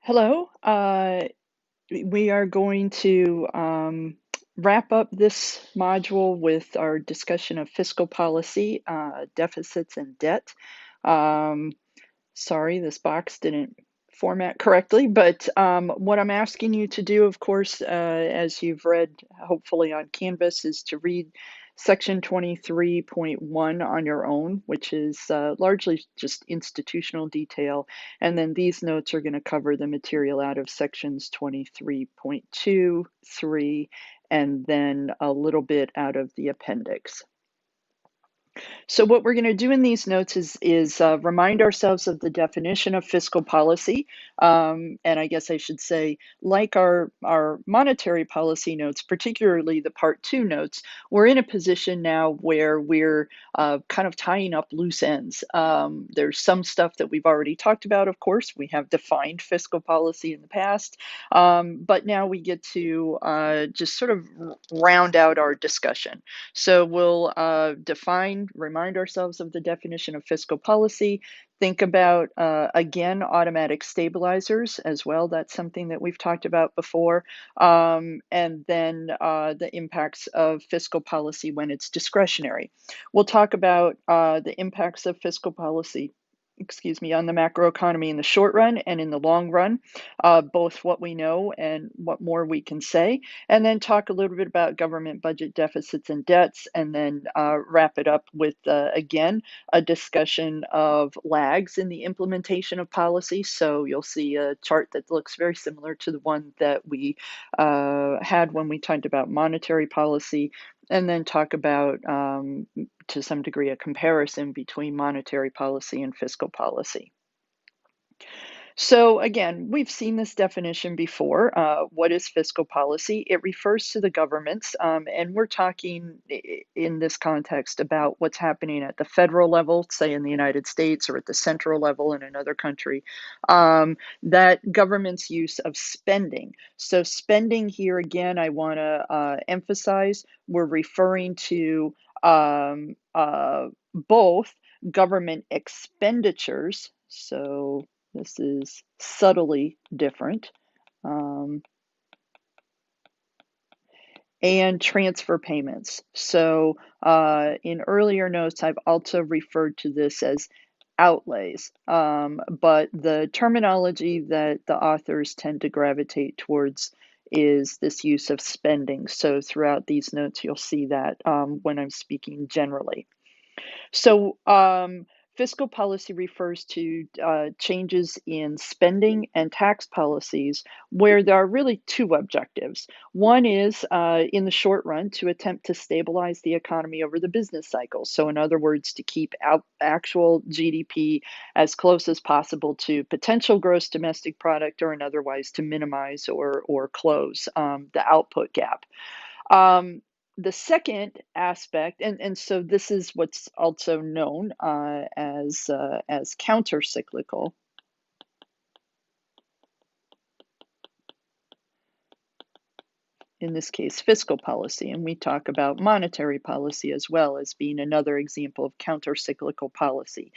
Hello. We are going to wrap up this module with our discussion of fiscal policy, deficits, and debt. Um, Sorry, this box didn't format correctly, but what I'm asking you to do, of course, as you've read hopefully on Canvas, is to read section 23.1 on your own, which is largely just institutional detail. And then these notes are going to cover the material out of sections 23.2, 3, and then a little bit out of the appendix. So what we're going to do in these notes is remind ourselves of the definition of fiscal policy, and I guess I should say, like our monetary policy notes, particularly the Part 2 notes, we're in a position now where we're kind of tying up loose ends. There's some stuff that we've already talked about, of course. We have defined fiscal policy in the past, but now we get to just sort of round out our discussion. So we'll remind ourselves of the definition of fiscal policy, think about, again, automatic stabilizers as well. That's something that we've talked about before. And then the impacts of fiscal policy when it's discretionary. We'll talk about the impacts of fiscal policy, on the macroeconomy in the short run and in the long run, both what we know and what more we can say, and then talk a little bit about government budget deficits and debts, and then wrap it up with, again, a discussion of lags in the implementation of policy. So you'll see a chart that looks very similar to the one that we had when we talked about monetary policy, and then talk about, to some degree, a comparison between monetary policy and fiscal policy. So again, we've seen this definition before. What is fiscal policy? It refers to the governments, and we're talking in this context about what's happening at the federal level, say in the United States, or at the central level in another country, that government's use of spending. So spending here, again, I want to emphasize, we're referring to both government expenditures. So this is subtly different. And transfer payments. So in earlier notes, I've also referred to this as outlays, but the terminology that the authors tend to gravitate towards is this use of spending. So throughout these notes, you'll see that when I'm speaking generally. So fiscal policy refers to changes in spending and tax policies where there are really two objectives. One is, in the short run, to attempt to stabilize the economy over the business cycle. So in other words, to keep actual GDP as close as possible to potential gross domestic product, or in otherwise to minimize or close the output gap. The second aspect, and so this is what's also known as counter-cyclical. In this case, fiscal policy, and we talk about monetary policy as well as being another example of counter-cyclical policy.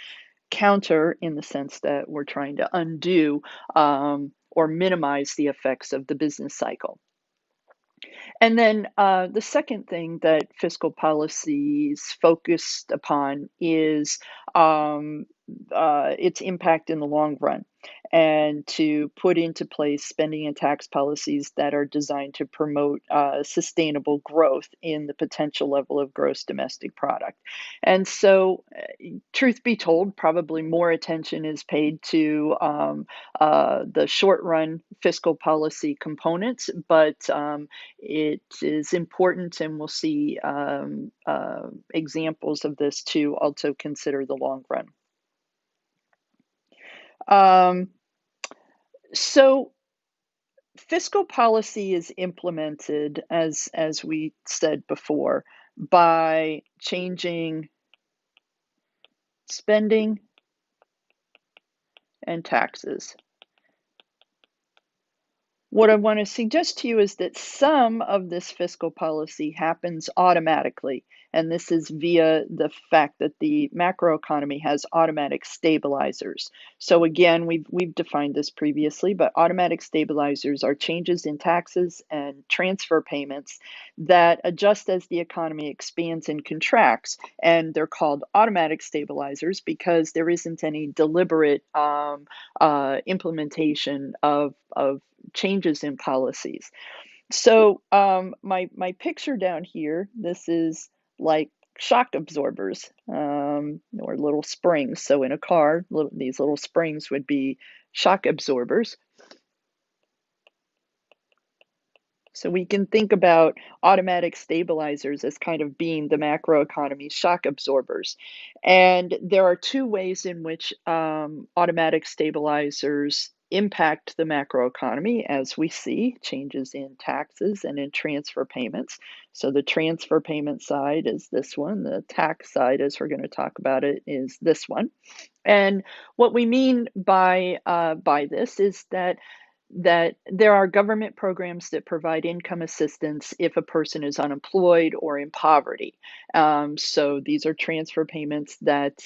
Counter in the sense that we're trying to undo or minimize the effects of the business cycle. And then the second thing that fiscal policy is focused upon is its impact in the long run, and to put into place spending and tax policies that are designed to promote sustainable growth in the potential level of gross domestic product. And so, truth be told, probably more attention is paid to the short run fiscal policy components, but it is important, and we'll see examples of this to also consider the long run. So fiscal policy is implemented, as we said before, by changing spending and taxes. What I want to suggest to you is that some of this fiscal policy happens automatically, and this is via the fact that the macroeconomy has automatic stabilizers. So again, we've defined this previously, but automatic stabilizers are changes in taxes and transfer payments that adjust as the economy expands and contracts, and they're called automatic stabilizers because there isn't any deliberate implementation of changes in policies. So my picture down here, this is like shock absorbers or little springs. So in a car, these little springs would be shock absorbers. So we can think about automatic stabilizers as kind of being the macroeconomy shock absorbers. And there are two ways in which automatic stabilizers impact the macroeconomy, as we see changes in taxes and in transfer payments. So the transfer payment side is this one, the tax side, as we're going to talk about it, is this one. And what we mean by this is that there are government programs that provide income assistance if a person is unemployed or in poverty. So these are transfer payments that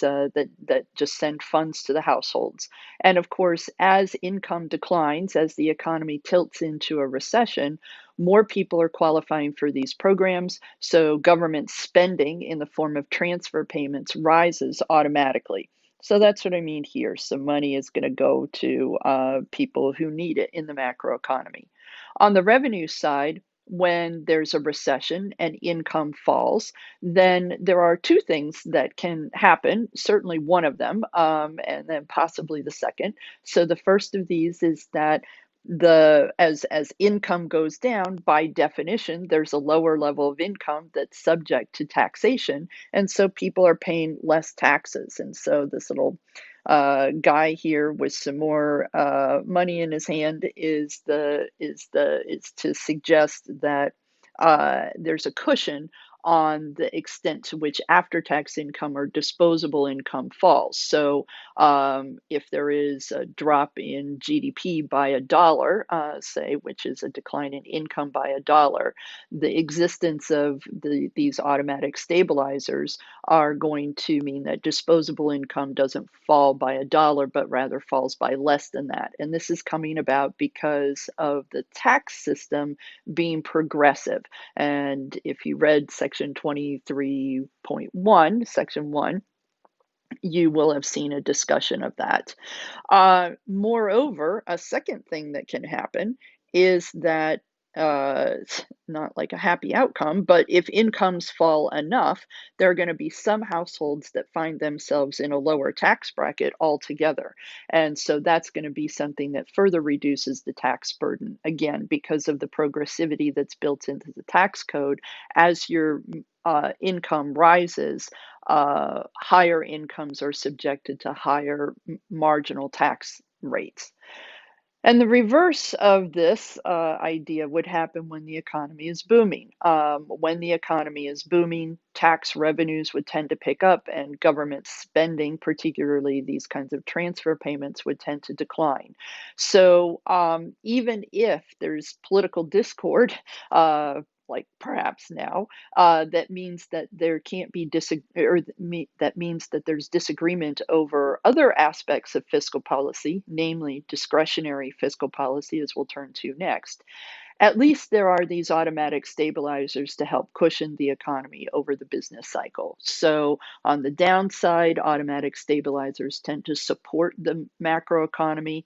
just send funds to the households. And of course, as income declines, as the economy tilts into a recession, more people are qualifying for these programs. So government spending in the form of transfer payments rises automatically. So that's what I mean here. Some money is going to go to people who need it in the macroeconomy. On the revenue side, when there's a recession and income falls, then there are two things that can happen. Certainly one of them, and then possibly the second. So the first of these is that as income goes down, by definition, there's a lower level of income that's subject to taxation, and so people are paying less taxes. And so this little guy here with some more money in his hand is to suggest that there's a cushion on the extent to which after-tax income or disposable income falls. So if there is a drop in GDP by a dollar, say, which is a decline in income by a dollar, the existence of these automatic stabilizers are going to mean that disposable income doesn't fall by a dollar, but rather falls by less than that. And this is coming about because of the tax system being progressive. And if you read section 23.1, section 1, you will have seen a discussion of that. Moreover, a second thing that can happen is that it's not like a happy outcome, but if incomes fall enough, there are going to be some households that find themselves in a lower tax bracket altogether. And so that's going to be something that further reduces the tax burden, again, because of the progressivity that's built into the tax code. As your income rises, higher incomes are subjected to higher marginal tax rates. And the reverse of this idea would happen when the economy is booming. When the economy is booming, tax revenues would tend to pick up, and government spending, particularly these kinds of transfer payments, would tend to decline. So even if there's political discord, like perhaps now, that means that there can't be that means that there's disagreement over other aspects of fiscal policy, namely discretionary fiscal policy, as we'll turn to next. At least there are these automatic stabilizers to help cushion the economy over the business cycle. So, on the downside, automatic stabilizers tend to support the macroeconomy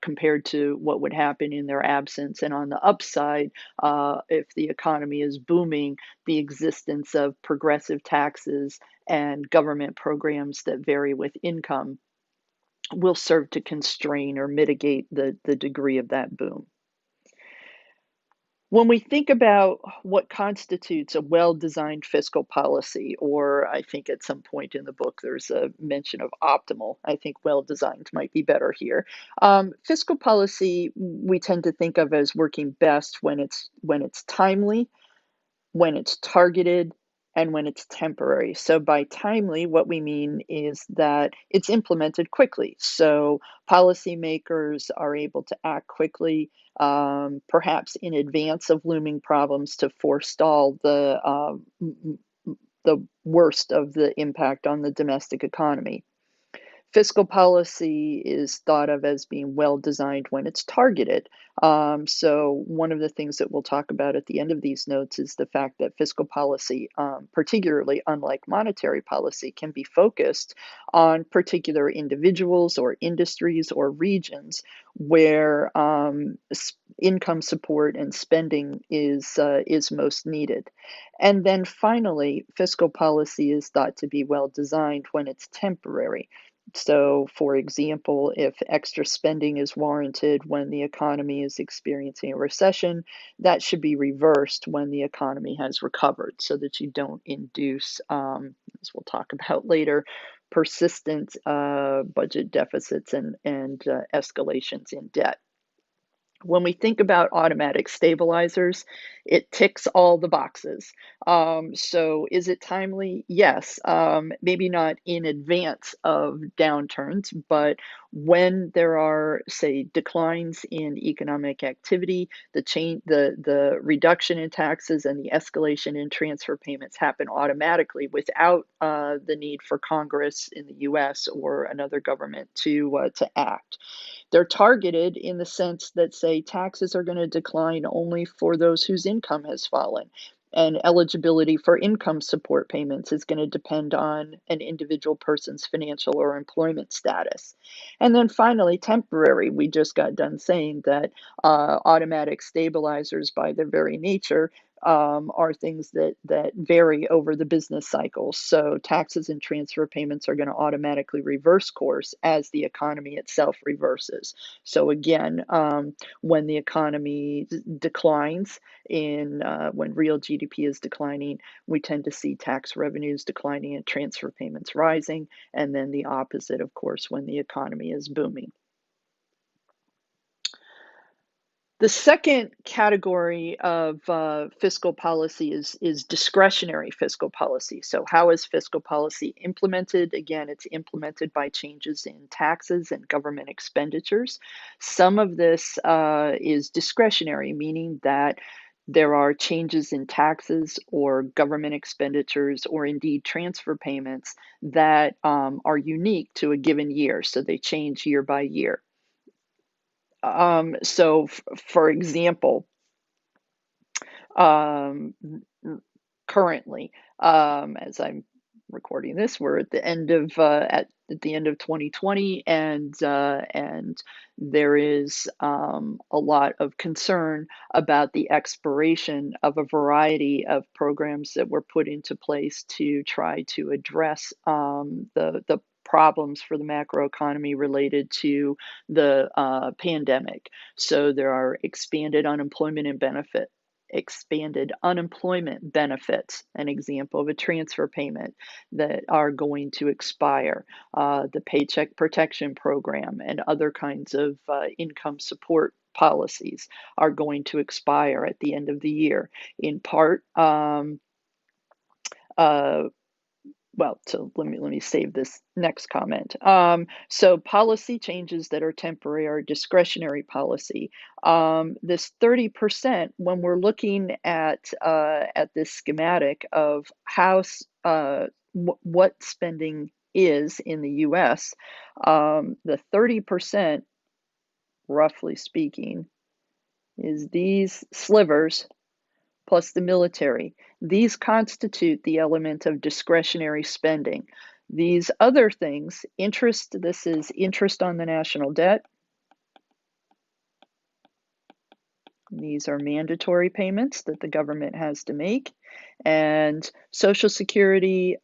compared to what would happen in their absence. And on the upside, if the economy is booming, the existence of progressive taxes and government programs that vary with income will serve to constrain or mitigate the degree of that boom. When we think about what constitutes a well-designed fiscal policy, or I think at some point in the book there's a mention of optimal, I think well-designed might be better here. Fiscal policy we tend to think of as working best when it's timely, when it's targeted, and when it's temporary. So by timely, what we mean is that it's implemented quickly. So policymakers are able to act quickly, perhaps in advance of looming problems to forestall the worst of the impact on the domestic economy. Fiscal policy is thought of as being well designed when it's targeted. So, one of the things that we'll talk about at the end of these notes is the fact that fiscal policy, particularly unlike monetary policy, can be focused on particular individuals or industries or regions where income support and spending is most needed. And then finally, fiscal policy is thought to be well designed when it's temporary. So, for example, if extra spending is warranted when the economy is experiencing a recession, that should be reversed when the economy has recovered so that you don't induce, as we'll talk about later, persistent budget deficits and escalations in debt. When we think about automatic stabilizers, it ticks all the boxes. So is it timely? Yes. Maybe not in advance of downturns, but when there are, say, declines in economic activity, the reduction in taxes and the escalation in transfer payments happen automatically without the need for Congress in the U.S. or another government to act. They're targeted in the sense that, say, taxes are going to decline only for those whose income has fallen. And eligibility for income support payments is going to depend on an individual person's financial or employment status. And then finally, temporary. We just got done saying that automatic stabilizers, by their very nature, are things that vary over the business cycle. So taxes and transfer payments are going to automatically reverse course as the economy itself reverses. So again, when the economy declines, when real GDP is declining, we tend to see tax revenues declining and transfer payments rising, and then the opposite, of course, when the economy is booming. The second category of fiscal policy is discretionary fiscal policy. So, how is fiscal policy implemented? Again, it's implemented by changes in taxes and government expenditures. Some of this is discretionary, meaning that there are changes in taxes or government expenditures or indeed transfer payments that are unique to a given year. So, they change year by year. So, for example, um, currently, as I'm recording this, we're at the end of at the end of 2020, and there is a lot of concern about the expiration of a variety of programs that were put into place to try to address the problems for the macroeconomy related to the pandemic. So there are expanded unemployment benefits, an example of a transfer payment that are going to expire, the Paycheck Protection Program and other kinds of income support policies are going to expire at the end of the year. In part, uh, well, so let me save this next comment. So policy changes that are temporary are discretionary policy. This 30%, when we're looking at this schematic of how what spending is in the U.S., the 30%, roughly speaking, is these slivers plus the military. These constitute the element of discretionary spending. These other things, this is interest on the national debt. These are mandatory payments that the government has to make. And Social Security,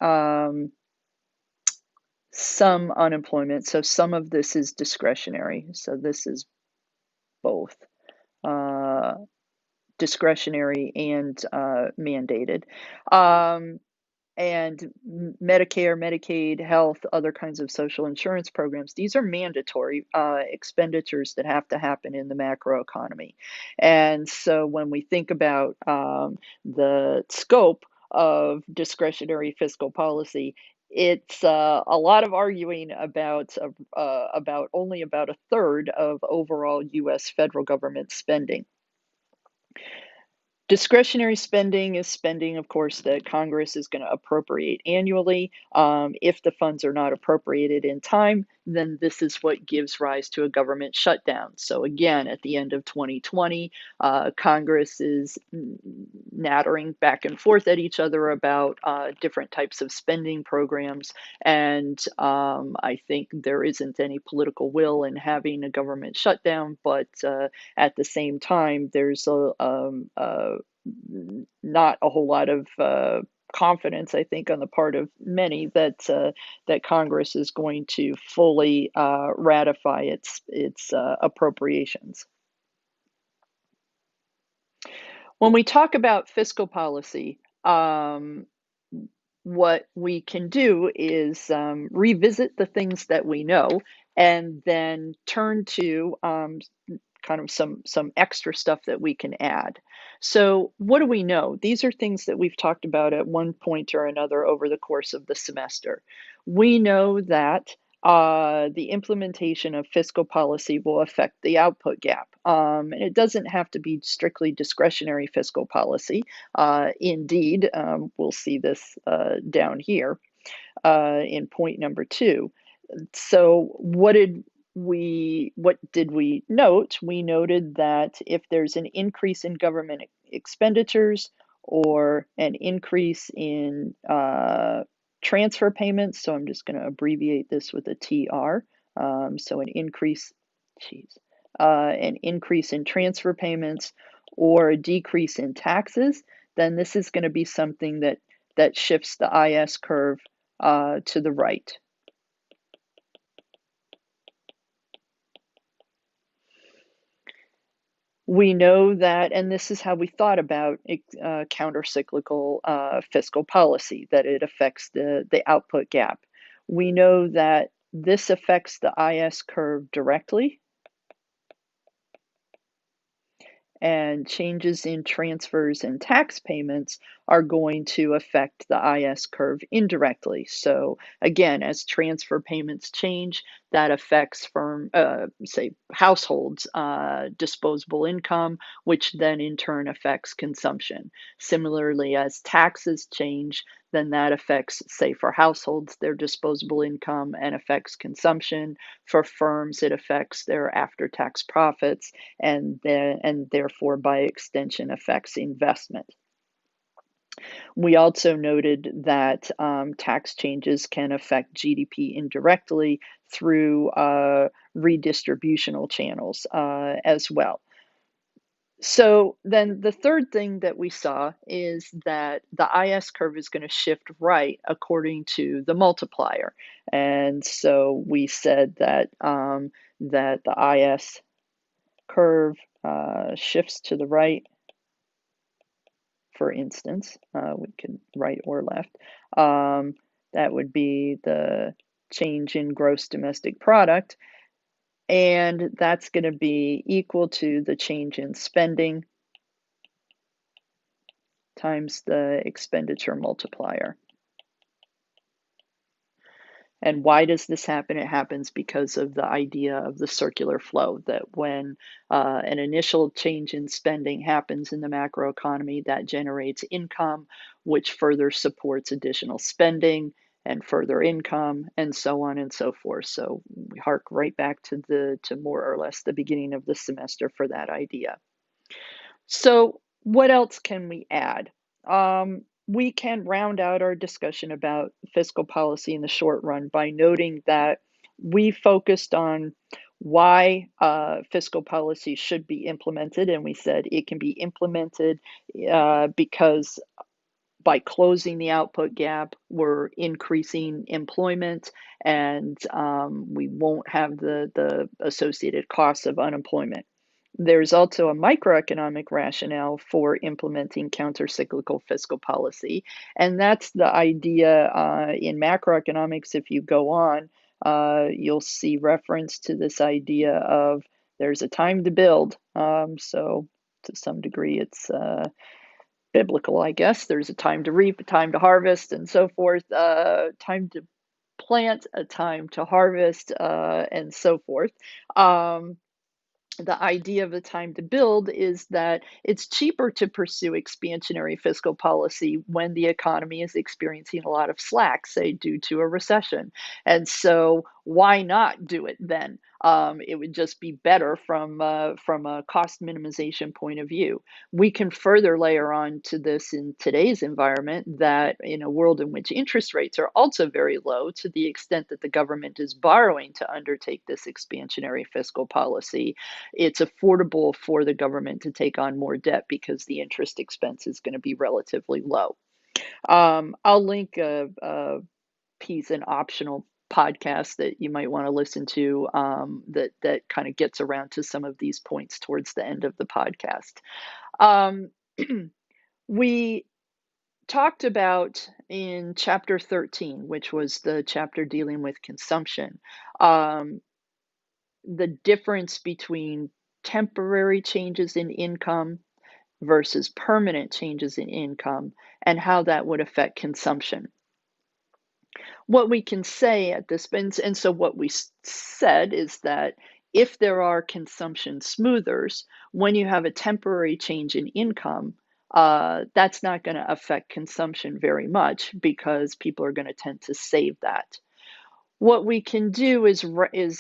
some unemployment. So some of this is discretionary. So this is both. Discretionary and mandated. And Medicare, Medicaid, health, other kinds of social insurance programs, these are mandatory expenditures that have to happen in the macroeconomy. And so when we think about the scope of discretionary fiscal policy. It's a lot of arguing about only about a third of overall U.S. federal government spending. Discretionary spending is spending, of course, that Congress is going to appropriate annually. If the funds are not appropriated in time, then this is what gives rise to a government shutdown. So, again, at the end of 2020, Congress is nattering back and forth at each other about different types of spending programs. And I think there isn't any political will in having a government shutdown, but at the same time, there's not a whole lot of confidence, I think, on the part of many that Congress is going to fully ratify its appropriations. When we talk about fiscal policy, what we can do is revisit the things that we know and then turn to kind of some extra stuff that we can add. So what do we know? These are things that we've talked about at one point or another over the course of the semester. We know that the implementation of fiscal policy will affect the output gap. And it doesn't have to be strictly discretionary fiscal policy. Indeed, we'll see this down here in point number 2. So what did we note? We noted that if there's an increase in government expenditures or an increase in transfer payments, so I'm just going to abbreviate this with a TR. So an increase in transfer payments or a decrease in taxes, then this is going to be something that shifts the IS curve to the right. We know that, and this is how we thought about countercyclical fiscal policy, that it affects the output gap. We know that this affects the IS curve directly, and changes in transfers and tax payments are going to affect the IS curve indirectly. So again, as transfer payments change, that affects say, households' disposable income, which then in turn affects consumption. Similarly, as taxes change, then that affects, say, for households, their disposable income and affects consumption. For firms, it affects their after-tax profits and therefore by extension affects investment. We also noted that tax changes can affect GDP indirectly through redistributional channels as well. So then the third thing that we saw is that the IS curve is going to shift right according to the multiplier. And so we said that that the IS curve shifts to the right, for instance. We could right or left. That would be the change in gross domestic product. And that's going to be equal to the change in spending times the expenditure multiplier. And why does this happen? It happens because of the idea of the circular flow, that when an initial change in spending happens in the macroeconomy, that generates income, which further supports additional spending and further income, and so on and so forth. So we hark right back to more or less the beginning of the semester for that idea. So what else can we add? We can round out our discussion about fiscal policy in the short run by noting that we focused on why fiscal policy should be implemented, and we said it can be implemented because by closing the output gap, we're increasing employment, and we won't have the associated costs of unemployment. There's also a microeconomic rationale for implementing countercyclical fiscal policy, and that's the idea in macroeconomics. If you go on, you'll see reference to this idea of there's a time to build. So to some degree, it's biblical, I guess. There's a time to reap, a time to harvest, and so forth. Time to plant, a time to harvest, and so forth. Um, the idea of the time to build is that it's cheaper to pursue expansionary fiscal policy when the economy is experiencing a lot of slack, say due to a recession. And so, why not do it then? It would just be better from a cost minimization point of view. We can further layer on to this in today's environment that in a world in which interest rates are also very low, to the extent that the government is borrowing to undertake this expansionary fiscal policy, it's affordable for the government to take on more debt because the interest expense is going to be relatively low. I'll link a piece, an optional podcast that you might want to listen to, that kind of gets around to some of these points towards the end of the podcast. Um, we talked about in chapter 13, which was the chapter dealing with consumption, um, the difference between temporary changes in income versus permanent changes in income and how that would affect consumption. What we can say at this, and so what we said is that if there are consumption smoothers, when you have a temporary change in income, that's not going to affect consumption very much because people are going to tend to save that. What we can do is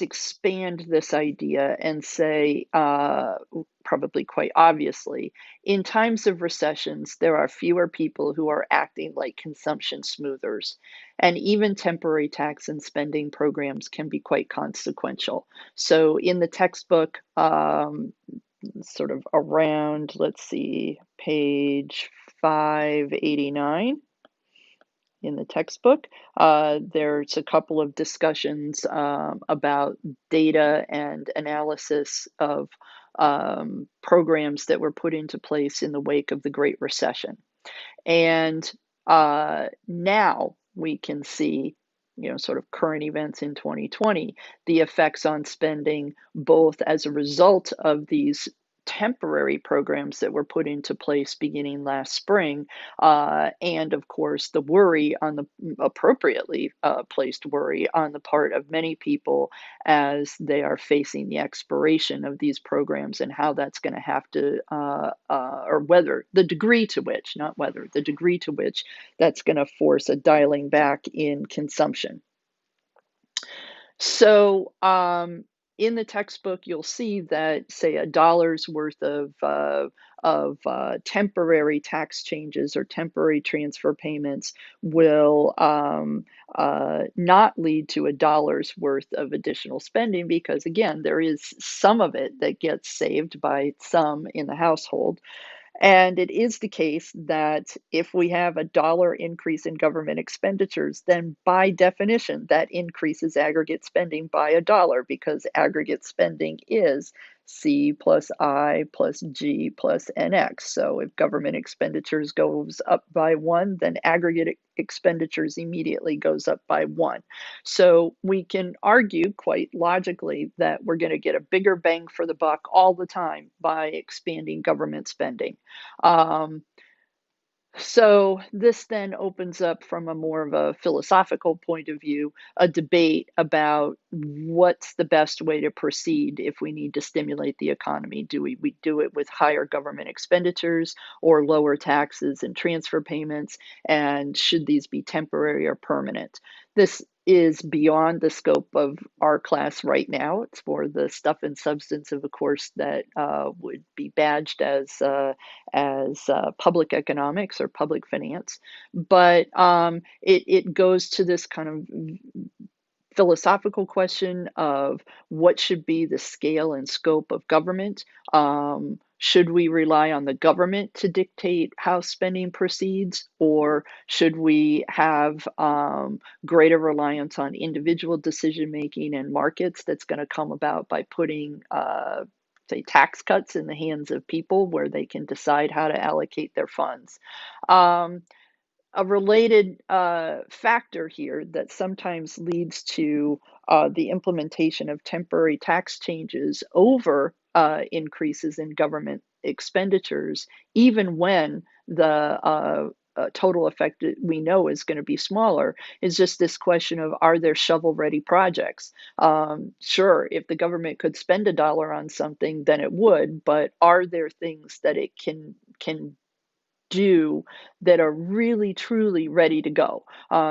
expand this idea and say, probably quite obviously, in times of recessions, there are fewer people who are acting like consumption smoothers, and even temporary tax and spending programs can be quite consequential. So in the textbook, sort of around, let's see, page 589 in the textbook. There's a couple of discussions about data and analysis of programs that were put into place in the wake of the Great Recession. And now we can see, sort of current events in 2020, the effects on spending, both as a result of these temporary programs that were put into place beginning last spring, and of course the worry on the appropriately placed worry on the part of many people as they are facing the expiration of these programs and how that's going to have to, or whether the degree to which, not whether, the degree to which that's going to force a dialing back in consumption. So, in the textbook, you'll see that, say, a dollar's worth of temporary tax changes or temporary transfer payments will not lead to a dollar's worth of additional spending because, again, there is some of it that gets saved by some in the household. And it is the case that if we have a dollar increase in government expenditures, then by definition, that increases aggregate spending by a dollar because aggregate spending is C plus I plus G plus NX. So if government expenditures goes up by one, then aggregate expenditures immediately goes up by one. So we can argue quite logically that we're going to get a bigger bang for the buck all the time by expanding government spending. Um, so this then opens up, from a more of a philosophical point of view, a debate about what's the best way to proceed if we need to stimulate the economy. Do we do it with higher government expenditures or lower taxes and transfer payments? And should these be temporary or permanent? This is beyond the scope of our class right now. It's for the stuff and substance of a course that would be badged as public economics or public finance, but it goes to this kind of philosophical question of what should be the scale and scope of government. Should we rely on the government to dictate how spending proceeds, or should we have greater reliance on individual decision making and markets that's going to come about by putting say, tax cuts in the hands of people where they can decide how to allocate their funds? Um, a related factor here that sometimes leads to the implementation of temporary tax changes over increases in government expenditures, even when the total effect that we know is going to be smaller, is just this question of, are there shovel-ready projects? Sure, if the government could spend $1 on something, then it would, but are there things that it can do that are really truly ready to go?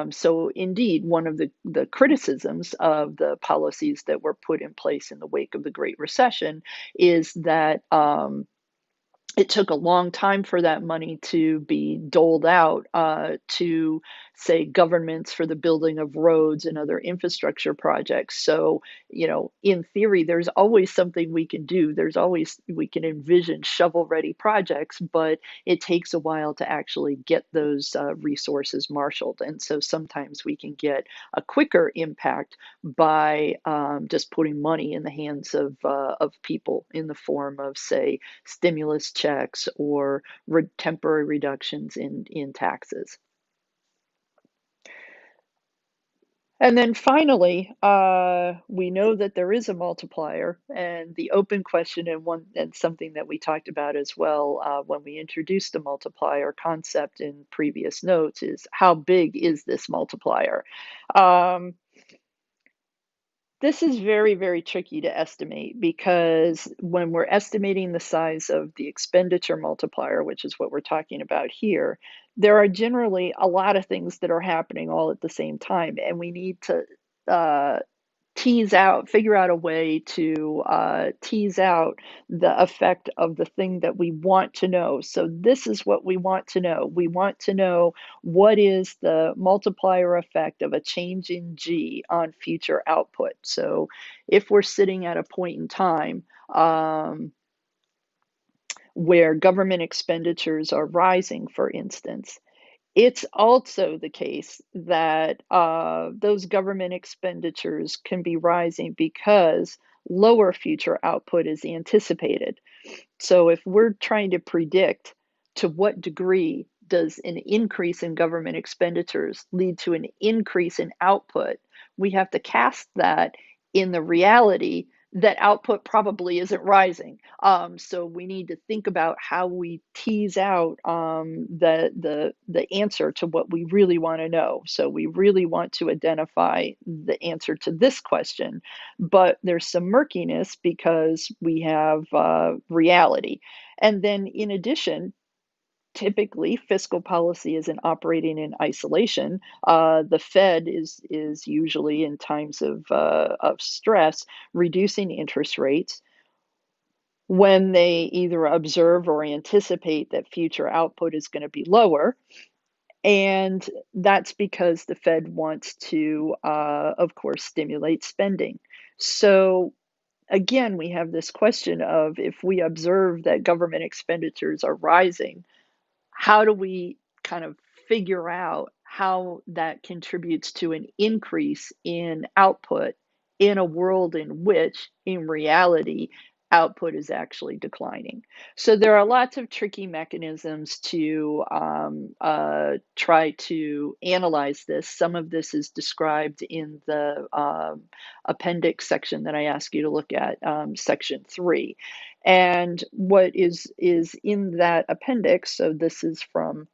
So indeed, one of the criticisms of the policies that were put in place in the wake of the Great Recession is that it took a long time for that money to be doled out to, say, governments for the building of roads and other infrastructure projects. So, in theory, there's always something we can do. We can envision shovel-ready projects, but it takes a while to actually get those resources marshaled. And so sometimes we can get a quicker impact by just putting money in the hands of people in the form of, say, stimulus checks or temporary reductions in taxes. And then finally, we know that there is a multiplier, and the open question, and something that we talked about as well when we introduced the multiplier concept in previous notes, is how big is this multiplier? Um, This is very, very tricky to estimate because when we're estimating the size of the expenditure multiplier, which is what we're talking about here, there are generally a lot of things that are happening all at the same time, and we need to uh, figure out a way to tease out the effect of the thing that we want to know. So this is what we want to know. We want to know, what is the multiplier effect of a change in G on future output. So if we're sitting at a point in time where government expenditures are rising, for instance, it's also the case that those government expenditures can be rising because lower future output is anticipated. So if we're trying to predict to what degree does an increase in government expenditures lead to an increase in output, we have to cast that in the reality that output probably isn't rising. So we need to think about how we tease out the answer to what we really want to know. So we really want to identify the answer to this question, but there's some murkiness because we have reality. And then, in addition, typically fiscal policy isn't operating in isolation. The Fed is usually, in times of stress, reducing interest rates when they either observe or anticipate that future output is going to be lower. And that's because the Fed wants to, of course, stimulate spending. So again, we have this question of, if we observe that government expenditures are rising, how do we kind of figure out how that contributes to an increase in output in a world in which, in reality, output is actually declining? So there are lots of tricky mechanisms to try to analyze this. Some of this is described in the appendix section that I ask you to look at, section 3. And what is in that appendix, so this is from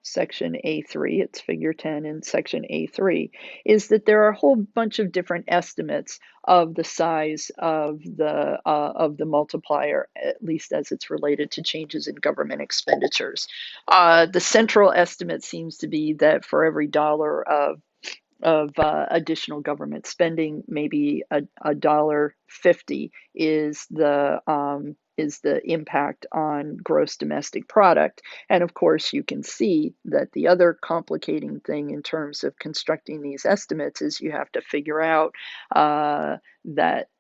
section A3, it's figure 10 in section A3, is that there are a whole bunch of different estimates of the size of the multiplier, at least as it's related to changes in government expenditures. The central estimate seems to be that for every dollar of additional government spending, maybe a $1.50 is the impact on gross domestic product. And of course, you can see that the other complicating thing in terms of constructing these estimates is you have to figure out that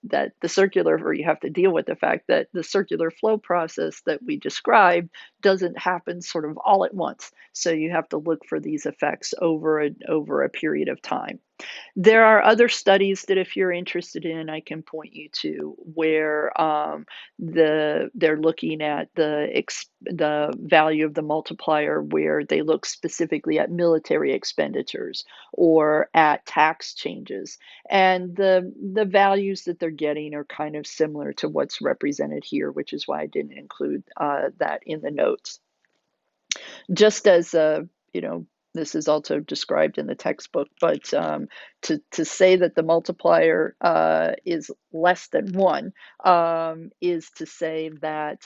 the circular, or you have to deal with the fact that the circular flow process that we described doesn't happen sort of all at once. So you have to look for these effects over a period of time. There are other studies that, if you're interested in, I can point you to, where they're looking at the value of the multiplier where they look specifically at military expenditures or at tax changes. And the values that they're getting are kind of similar to what's represented here, which is why I didn't include that in the notes. Just as this is also described in the textbook, but to say that the multiplier is less than one is to say that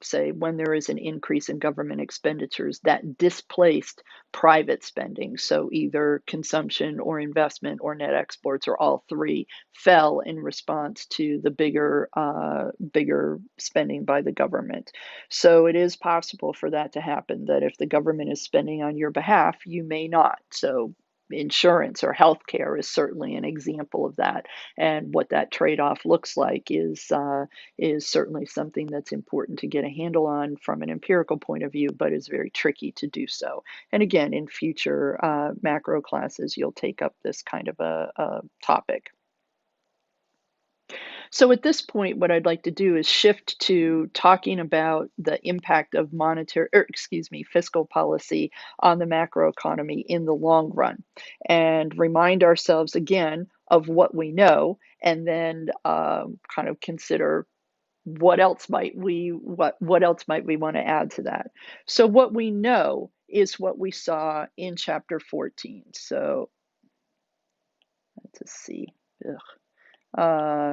say when there is an increase in government expenditures that displaced private spending, so either consumption or investment or net exports or all three fell in response to the bigger spending by the government. So it is possible for that to happen, that if the government is spending on your behalf, you may not. So insurance or healthcare is certainly an example of that. And what that trade-off looks like is certainly something that's important to get a handle on from an empirical point of view, but is very tricky to do so. And again, in future macro classes, you'll take up this kind of a topic. So at this point, what I'd like to do is shift to talking about the impact of fiscal policy on the macroeconomy in the long run, and remind ourselves again of what we know, and then kind of consider what else might we want to add to that. So what we know is what we saw in chapter 14. So let's see. Ugh.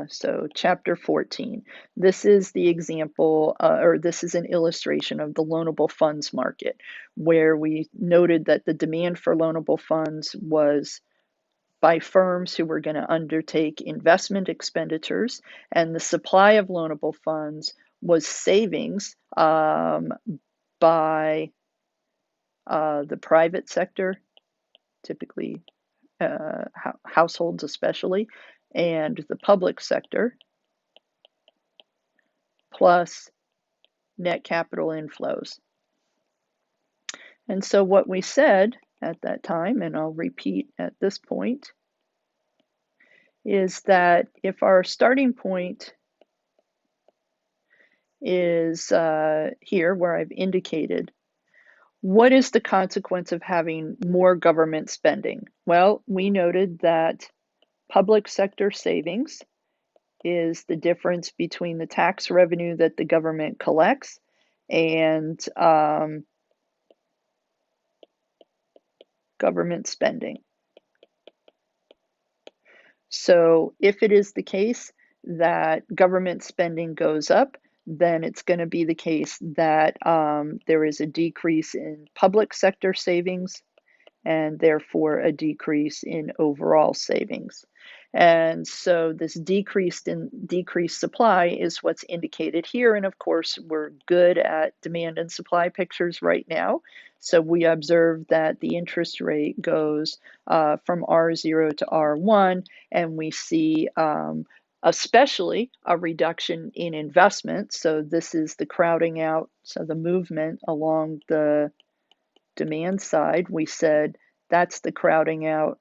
So chapter 14, this is the example, or this is an illustration of the loanable funds market, where we noted that the demand for loanable funds was by firms who were going to undertake investment expenditures, and the supply of loanable funds was savings by the private sector, typically households especially, and the public sector, plus net capital inflows. And so what we said at that time, and I'll repeat at this point, is that if our starting point is here where I've indicated, what is the consequence of having more government spending? Well, we noted that public sector savings is the difference between the tax revenue that the government collects and government spending. So if it is the case that government spending goes up, then it's going to be the case that there is a decrease in public sector savings and therefore a decrease in overall savings. And so this decreased supply is what's indicated here. And of course, we're good at demand and supply pictures right now. So we observe that the interest rate goes from R0 to R1, and we see especially a reduction in investment. So this is the crowding out, so the movement along the demand side. We said that's the crowding out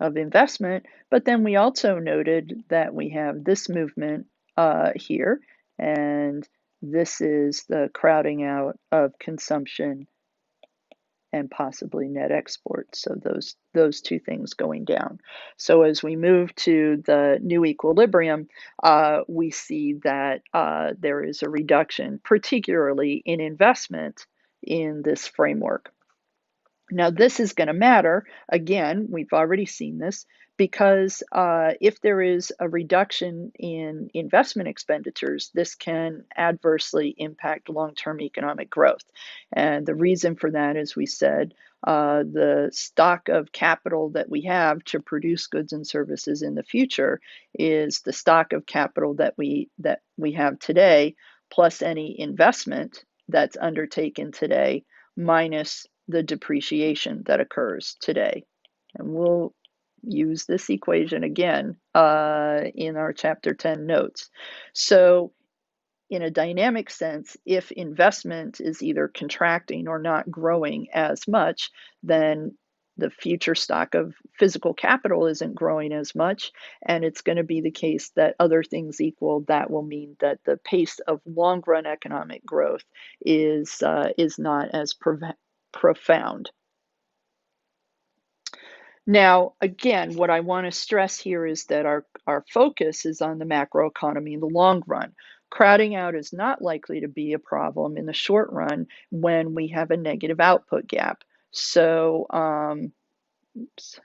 of investment, but then we also noted that we have this movement here, and this is the crowding out of consumption and possibly net exports. So those two things going down. So as we move to the new equilibrium, we see that there is a reduction, particularly in investment in this framework. Now, this is going to matter. Again, we've already seen this, because if there is a reduction in investment expenditures, this can adversely impact long-term economic growth. And the reason for that, as we said, the stock of capital that we have to produce goods and services in the future is the stock of capital that we have today, plus any investment that's undertaken today, minus the depreciation that occurs today. And we'll use this equation again in our chapter 10 notes. So in a dynamic sense, if investment is either contracting or not growing as much, then the future stock of physical capital isn't growing as much, and it's going to be the case that other things equal, that will mean that the pace of long run economic growth is not as profound. Now, again, what I want to stress here is that our focus is on the macroeconomy in the long run. Crowding out is not likely to be a problem in the short run when we have a negative output gap. So, oops,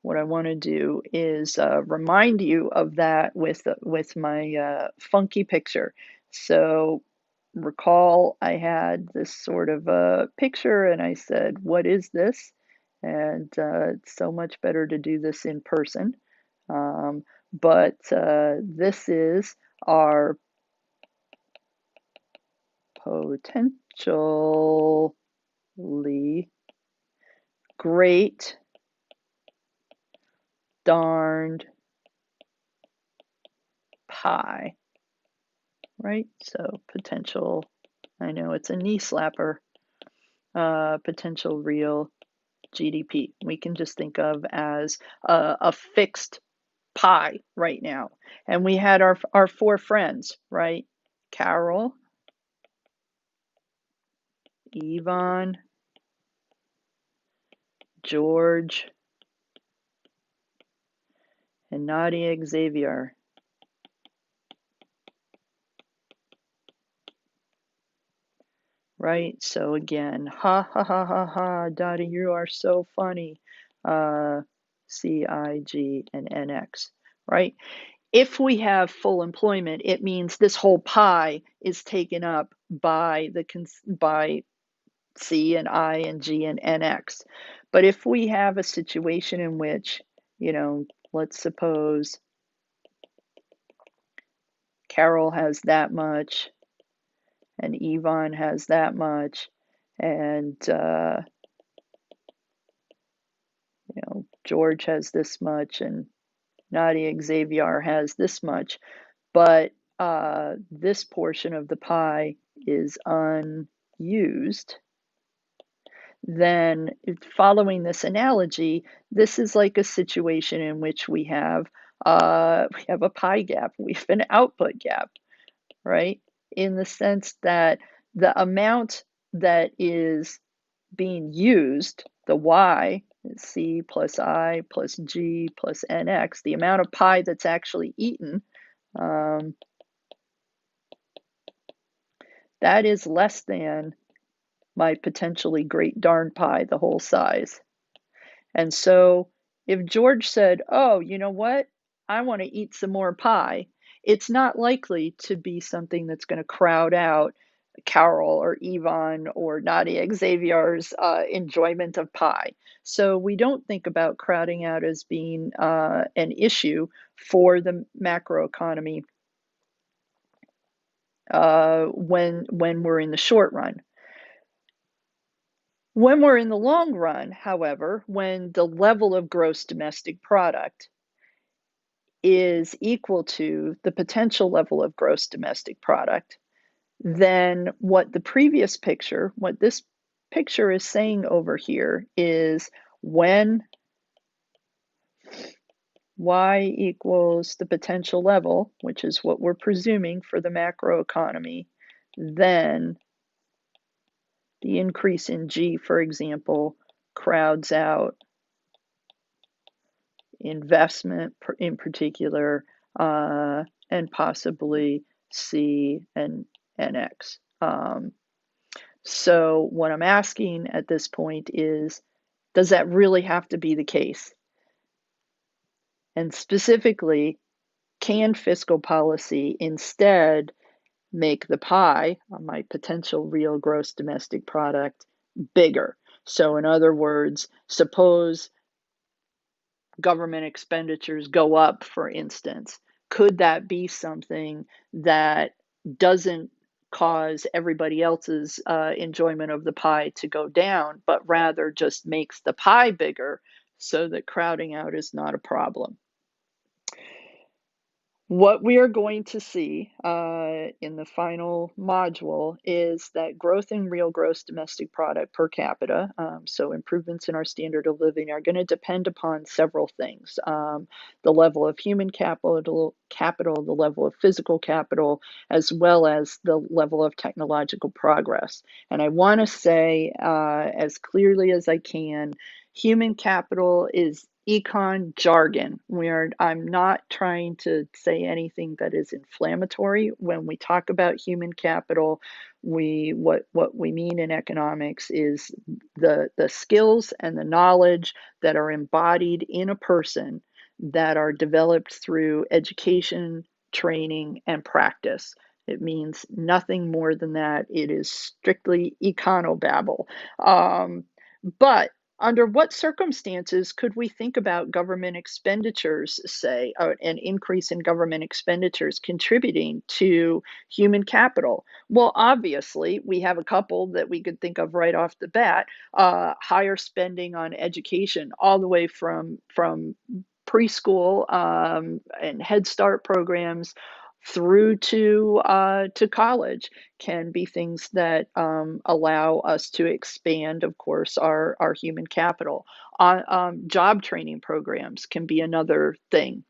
what I want to do is remind you of that with my funky picture. So recall I had this sort of a picture and I said, what is this? And it's so much better to do this in person. But this is our potentially great darned pie, right? So potential, I know it's a knee slapper, potential real GDP. We can just think of as a fixed pie right now. And we had our four friends, right? Carol, Yvonne, George, and Nadia Xavier. Right? So again, ha ha ha ha ha, Dottie, you are so funny. CIG and NX, right? If we have full employment, it means this whole pie is taken up by by C and I and G and NX. But if we have a situation in which, let's suppose Carol has that much and Yvonne has that much and George has this much and Nadia Xavier has this much, but this portion of the pie is unused, then following this analogy, this is like a situation in which we have a pie gap, we have an output gap, right? In the sense that the amount that is being used, the y, C plus I plus G plus NX, the amount of pie that's actually eaten, that is less than my potentially great darn pie, the whole size. And so if George said, oh, you know what? I want to eat some more pie, it's not likely to be something that's going to crowd out Carol or Yvonne or Nadia Xavier's enjoyment of pie. So we don't think about crowding out as being an issue for the macroeconomy when we're in the short run. When we're in the long run, however, when the level of gross domestic product is equal to the potential level of gross domestic product, then what this picture is saying over here is when y equals the potential level, which is what we're presuming for the macroeconomy, then the increase in G, for example, crowds out investment in particular, and possibly C and NX. So what I'm asking at this point is, does that really have to be the case? And specifically, can fiscal policy instead make the pie on my potential real gross domestic product bigger? So in other words, suppose government expenditures go up, for instance, could that be something that doesn't cause everybody else's enjoyment of the pie to go down, but rather just makes the pie bigger so that crowding out is not a problem? What we are going to see in the final module is that growth in real gross domestic product per capita, so improvements in our standard of living, are going to depend upon several things: the level of human capital, the level of physical capital, as well as the level of technological progress. And I want to say as clearly as I can, human capital is econ jargon. I'm not trying to say anything that is inflammatory. When we talk about human capital, what we mean in economics is the skills and the knowledge that are embodied in a person that are developed through education, training, and practice. It means nothing more than that. It is strictly econobabble. But under what circumstances could we think about government expenditures, say, an increase in government expenditures contributing to human capital? Well, obviously, we have a couple that we could think of right off the bat. Higher spending on education, all the way from preschool and Head Start programs through to college, can be things that allow us to expand, of course, our human capital. Job training programs can be another thing.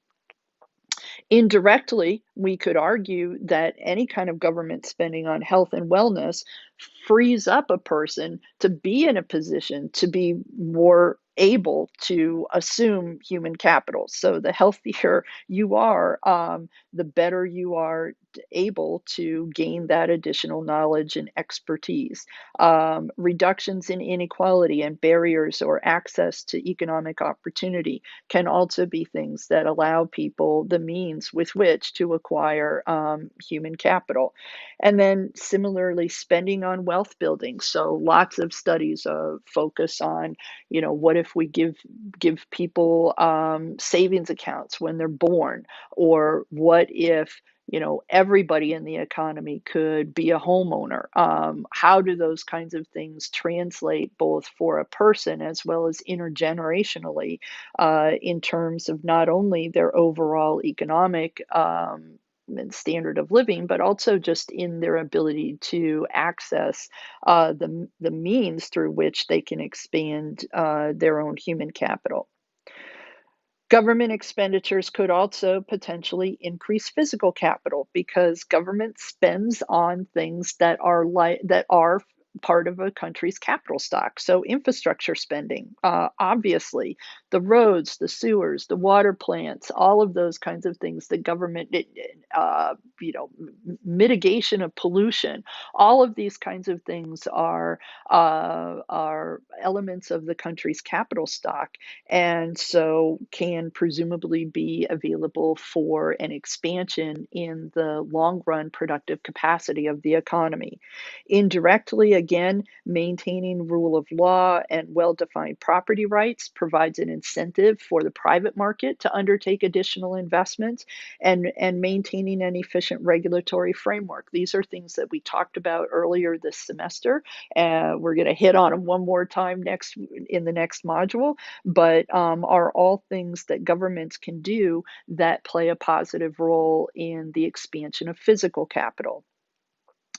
Indirectly, we could argue that any kind of government spending on health and wellness frees up a person to be in a position to be more able to assume human capital. So the healthier you are, the better you are able to gain that additional knowledge and expertise. Reductions in inequality and barriers or access to economic opportunity can also be things that allow people the means with which to acquire human capital. And then similarly, spending on wealth building. So lots of studies focus on, what if we give people savings accounts when they're born, or what if everybody in the economy could be a homeowner. How do those kinds of things translate both for a person as well as intergenerationally, in terms of not only their overall economic and standard of living, but also just in their ability to access the means through which they can expand their own human capital. Government expenditures could also potentially increase physical capital because government spends on things that are part of a country's capital stock. So infrastructure spending, obviously, the roads, the sewers, the water plants, all of those kinds of things. The government, mitigation of pollution, all of these kinds of things are elements of the country's capital stock, and so can presumably be available for an expansion in the long run productive capacity of the economy. Indirectly, again, maintaining rule of law and well defined property rights provides an incentive for the private market to undertake additional investments, and maintaining an efficient regulatory framework. These are things that we talked about earlier this semester. We're going to hit on them one more time in the next module, but are all things that governments can do that play a positive role in the expansion of physical capital.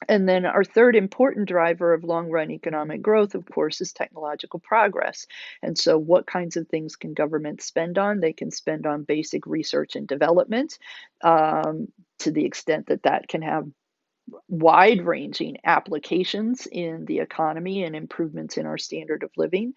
And then our third important driver of long run economic growth, of course, is technological progress. And so, what kinds of things can governments spend on? They can spend on basic research and development, to the extent that that can have wide ranging applications in the economy and improvements in our standard of living.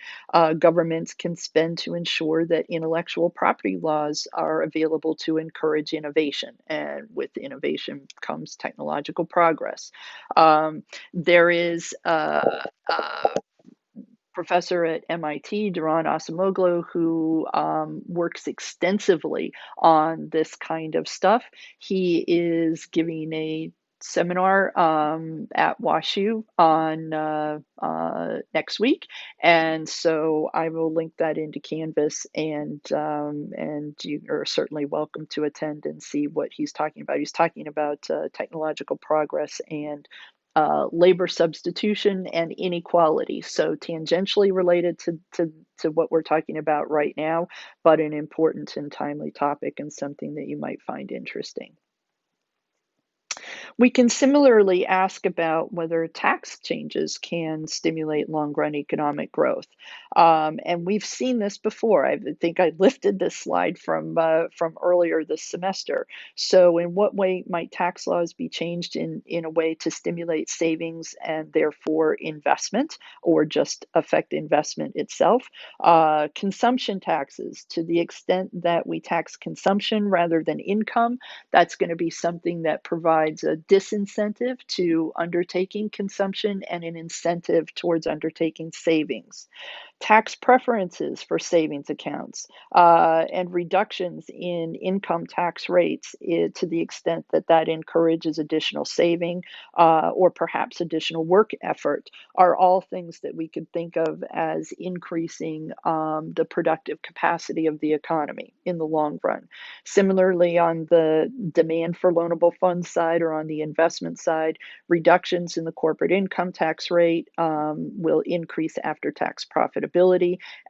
Governments can spend to ensure that intellectual property laws are available to encourage innovation, and with innovation comes technological progress. There is a professor at MIT, Duran Asamoglu, who works extensively on this kind of stuff. He is giving a seminar at WashU on next week, and so I will link that into Canvas, and you are certainly welcome to attend and see what he's talking about. He's talking about technological progress and labor substitution, and inequality. So tangentially related to what we're talking about right now, but an important and timely topic and something that you might find interesting. We can similarly ask about whether tax changes can stimulate long-run economic growth. And we've seen this before. I think I lifted this slide from earlier this semester. So in what way might tax laws be changed in a way to stimulate savings and therefore investment, or just affect investment itself? Consumption taxes, to the extent that we tax consumption rather than income, that's going to be something that provides a disincentive to undertaking consumption and an incentive towards undertaking savings. Tax preferences for savings accounts, and reductions in income tax rates, to the extent that that encourages additional saving, or perhaps additional work effort, are all things that we could think of as increasing the productive capacity of the economy in the long run. Similarly, on the demand for loanable funds side or on the investment side, reductions in the corporate income tax rate will increase after tax profitability,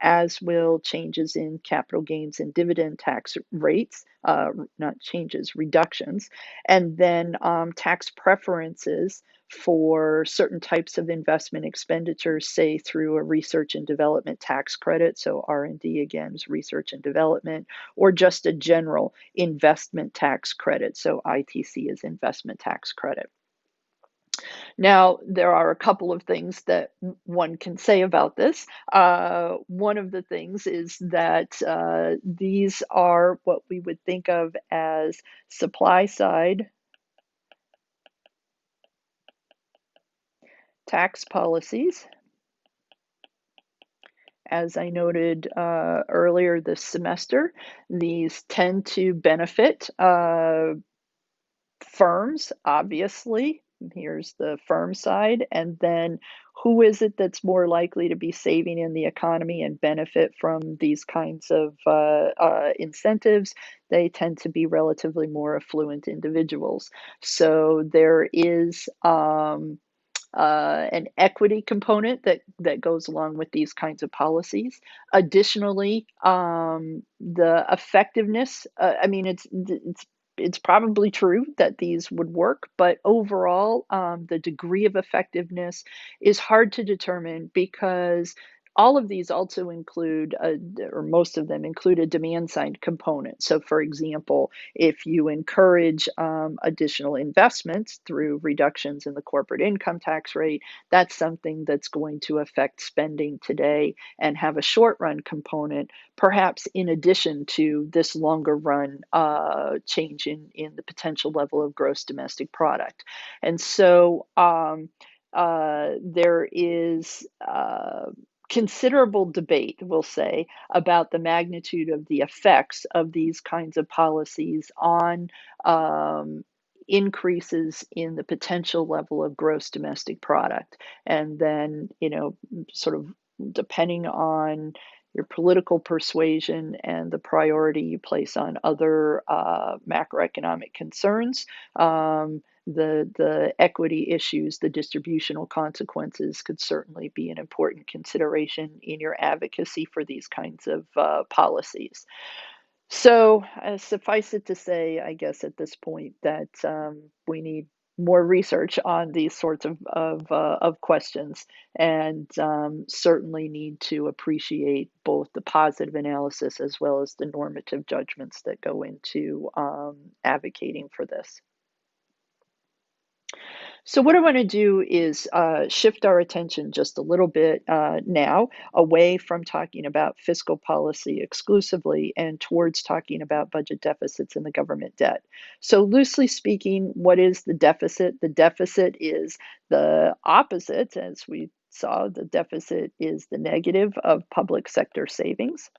as will changes in capital gains and dividend tax rates, not changes, reductions. And then tax preferences for certain types of investment expenditures, say through a research and development tax credit. So R&D again is research and development, or just a general investment tax credit. So ITC is investment tax credit. Now, there are a couple of things that one can say about this. One of the things is that these are what we would think of as supply side tax policies. As I noted earlier this semester, these tend to benefit firms, obviously. Here's the firm side. And then who is it that's more likely to be saving in the economy and benefit from these kinds of incentives? They tend to be relatively more affluent individuals. So there is an equity component that goes along with these kinds of policies. Additionally, the effectiveness. I mean, it's probably true that these would work, but overall, the degree of effectiveness is hard to determine because all of these also include, or most of them include, a demand side component. So, for example, if you encourage additional investments through reductions in the corporate income tax rate, that's something that's going to affect spending today and have a short run component, perhaps in addition to this longer run change in the potential level of gross domestic product. And so there is considerable debate, we'll say, about the magnitude of the effects of these kinds of policies on increases in the potential level of gross domestic product. And then, sort of depending on your political persuasion and the priority you place on other macroeconomic concerns, the equity issues, the distributional consequences could certainly be an important consideration in your advocacy for these kinds of policies. So, suffice it to say, I guess at this point that we need more research on these sorts of questions, and certainly need to appreciate both the positive analysis as well as the normative judgments that go into advocating for this. So what I want to do is shift our attention just a little bit now away from talking about fiscal policy exclusively and towards talking about budget deficits and the government debt. So loosely speaking, what is the deficit? The deficit is the opposite, as we saw, the deficit is the negative of public sector savings.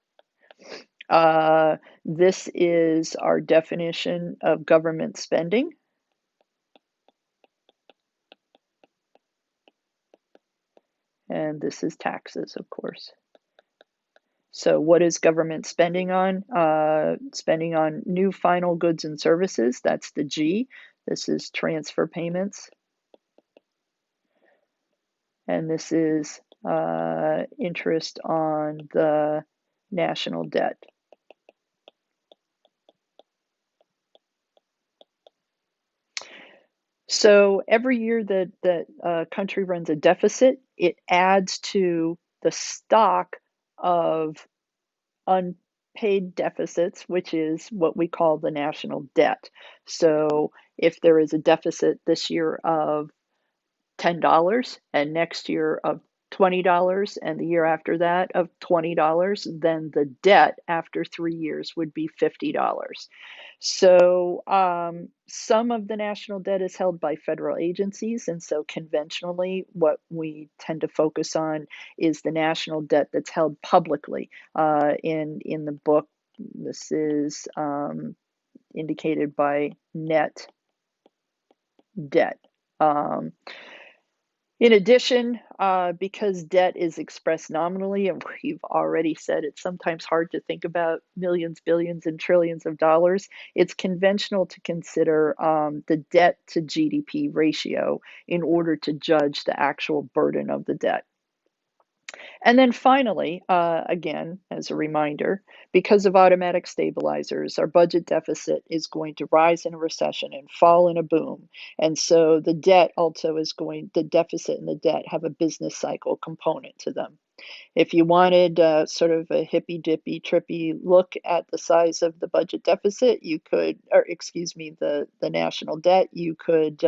This is our definition of government spending. And this is taxes, of course. So what is government spending on? Spending on new final goods and services, that's the G. This is transfer payments. and this is interest on the national debt. So every year that a country runs a deficit, it adds to the stock of unpaid deficits, which is what we call the national debt. So if there is a deficit this year of $10 and next year of $20 and the year after that of $20, then the debt after 3 years would be $50. So some of the national debt is held by federal agencies, and so conventionally, what we tend to focus on is the national debt that's held publicly. In the book, this is indicated by net debt. Um, In addition, because debt is expressed nominally, and we've already said it's sometimes hard to think about millions, billions, and trillions of dollars, it's conventional to consider the debt to GDP ratio in order to judge the actual burden of the debt. And then finally, again, as a reminder, because of automatic stabilizers, our budget deficit is going to rise in a recession and fall in a boom. And so the debt also is the deficit and the debt have a business cycle component to them. If you wanted sort of a hippy dippy trippy look at the size of the budget deficit, you could, or excuse me, the national debt, you could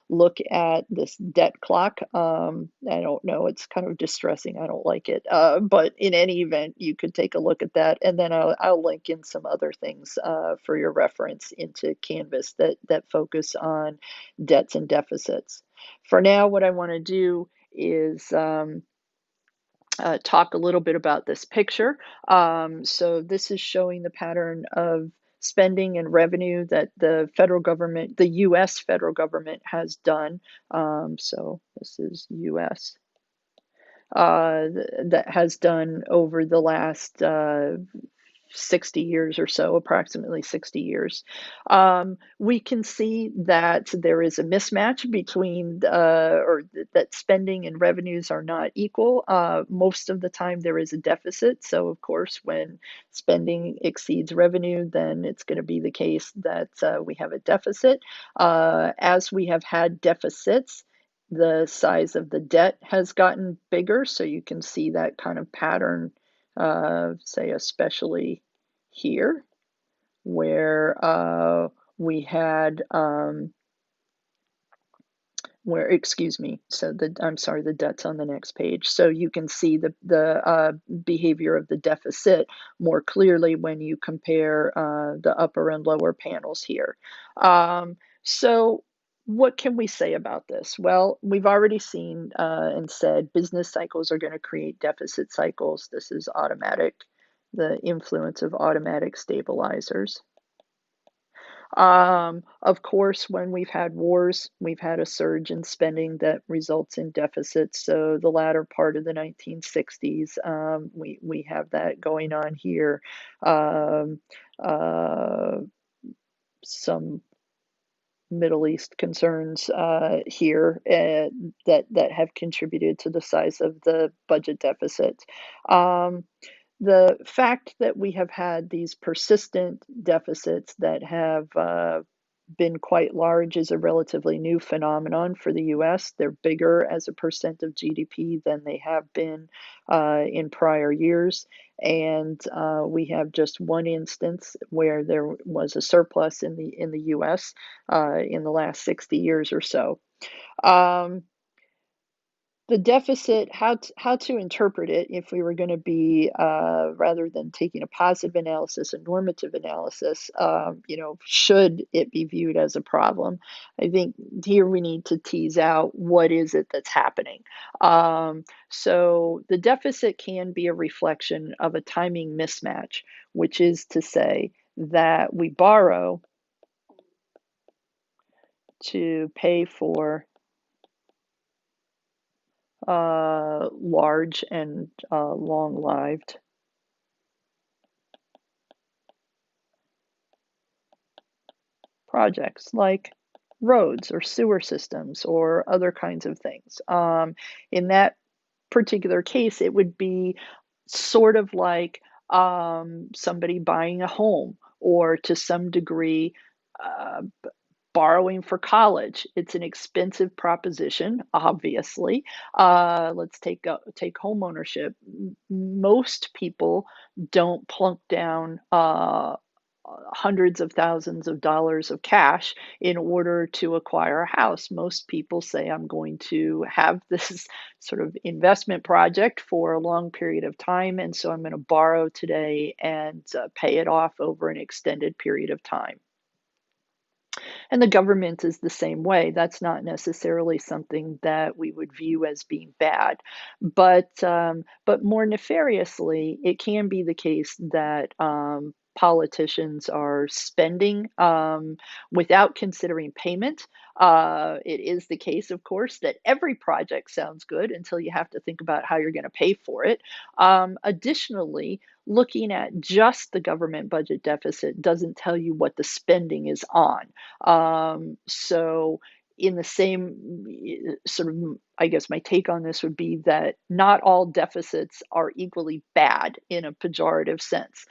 look at this debt clock. I don't know, it's kind of distressing. I don't like it. But in any event, you could take a look at that. And then I'll link in some other things for your reference into Canvas that focus on debts and deficits. For now, what I want to do is talk a little bit about this picture. So this is showing the pattern of spending and revenue that the federal government, the US federal government has done. So this is US. That has done over the last 60 years or so, approximately 60 years. We can see that there is a mismatch between, that spending and revenues are not equal. Most of the time, there is a deficit. So, of course, when spending exceeds revenue, then it's going to be the case that we have a deficit. As we have had deficits, the size of the debt has gotten bigger. So you can see that kind of pattern, say, especially here, where we had, excuse me, so I'm sorry, the debt's on the next page. So you can see the behavior of the deficit more clearly when you compare the upper and lower panels here. So what can we say about this? Well, we've already seen and said business cycles are going to create deficit cycles. This is automatic, the influence of automatic stabilizers. Of course, when we've had wars, we've had a surge in spending that results in deficits. So the latter part of the 1960s, we have that going on here. Um, uh, some Middle East concerns here that have contributed to the size of the budget deficit. Um, the fact that we have had these persistent deficits that have been quite large is a relatively new phenomenon for the US. They're bigger as a percent of GDP than they have been in prior years. And we have just one instance where there was a surplus in the US in the last 60 years or so. Um, the deficit, how to interpret it if we were going to be, rather than taking a positive analysis, a normative analysis, should it be viewed as a problem? I think here we need to tease out what is it that's happening. So the deficit can be a reflection of a timing mismatch, which is to say that we borrow to pay for large and long-lived projects like roads or sewer systems or other kinds of things. In that particular case, it would be sort of like somebody buying a home or to some degree uh, borrowing for college. It's an expensive proposition, obviously. Let's take home ownership. Most people don't plunk down hundreds of thousands of dollars of cash in order to acquire a house. Most people say, I'm going to have this sort of investment project for a long period of time, and so I'm going to borrow today and pay it off over an extended period of time. And the government is the same way. That's not necessarily something that we would view as being bad, but more nefariously, it can be the case that politicians are spending without considering payment. It is the case, of course, that every project sounds good until you have to think about how you're going to pay for it. Additionally, looking at just the government budget deficit doesn't tell you what the spending is on. So in the same sort of, I guess my take on this would be that not all deficits are equally bad in a pejorative sense.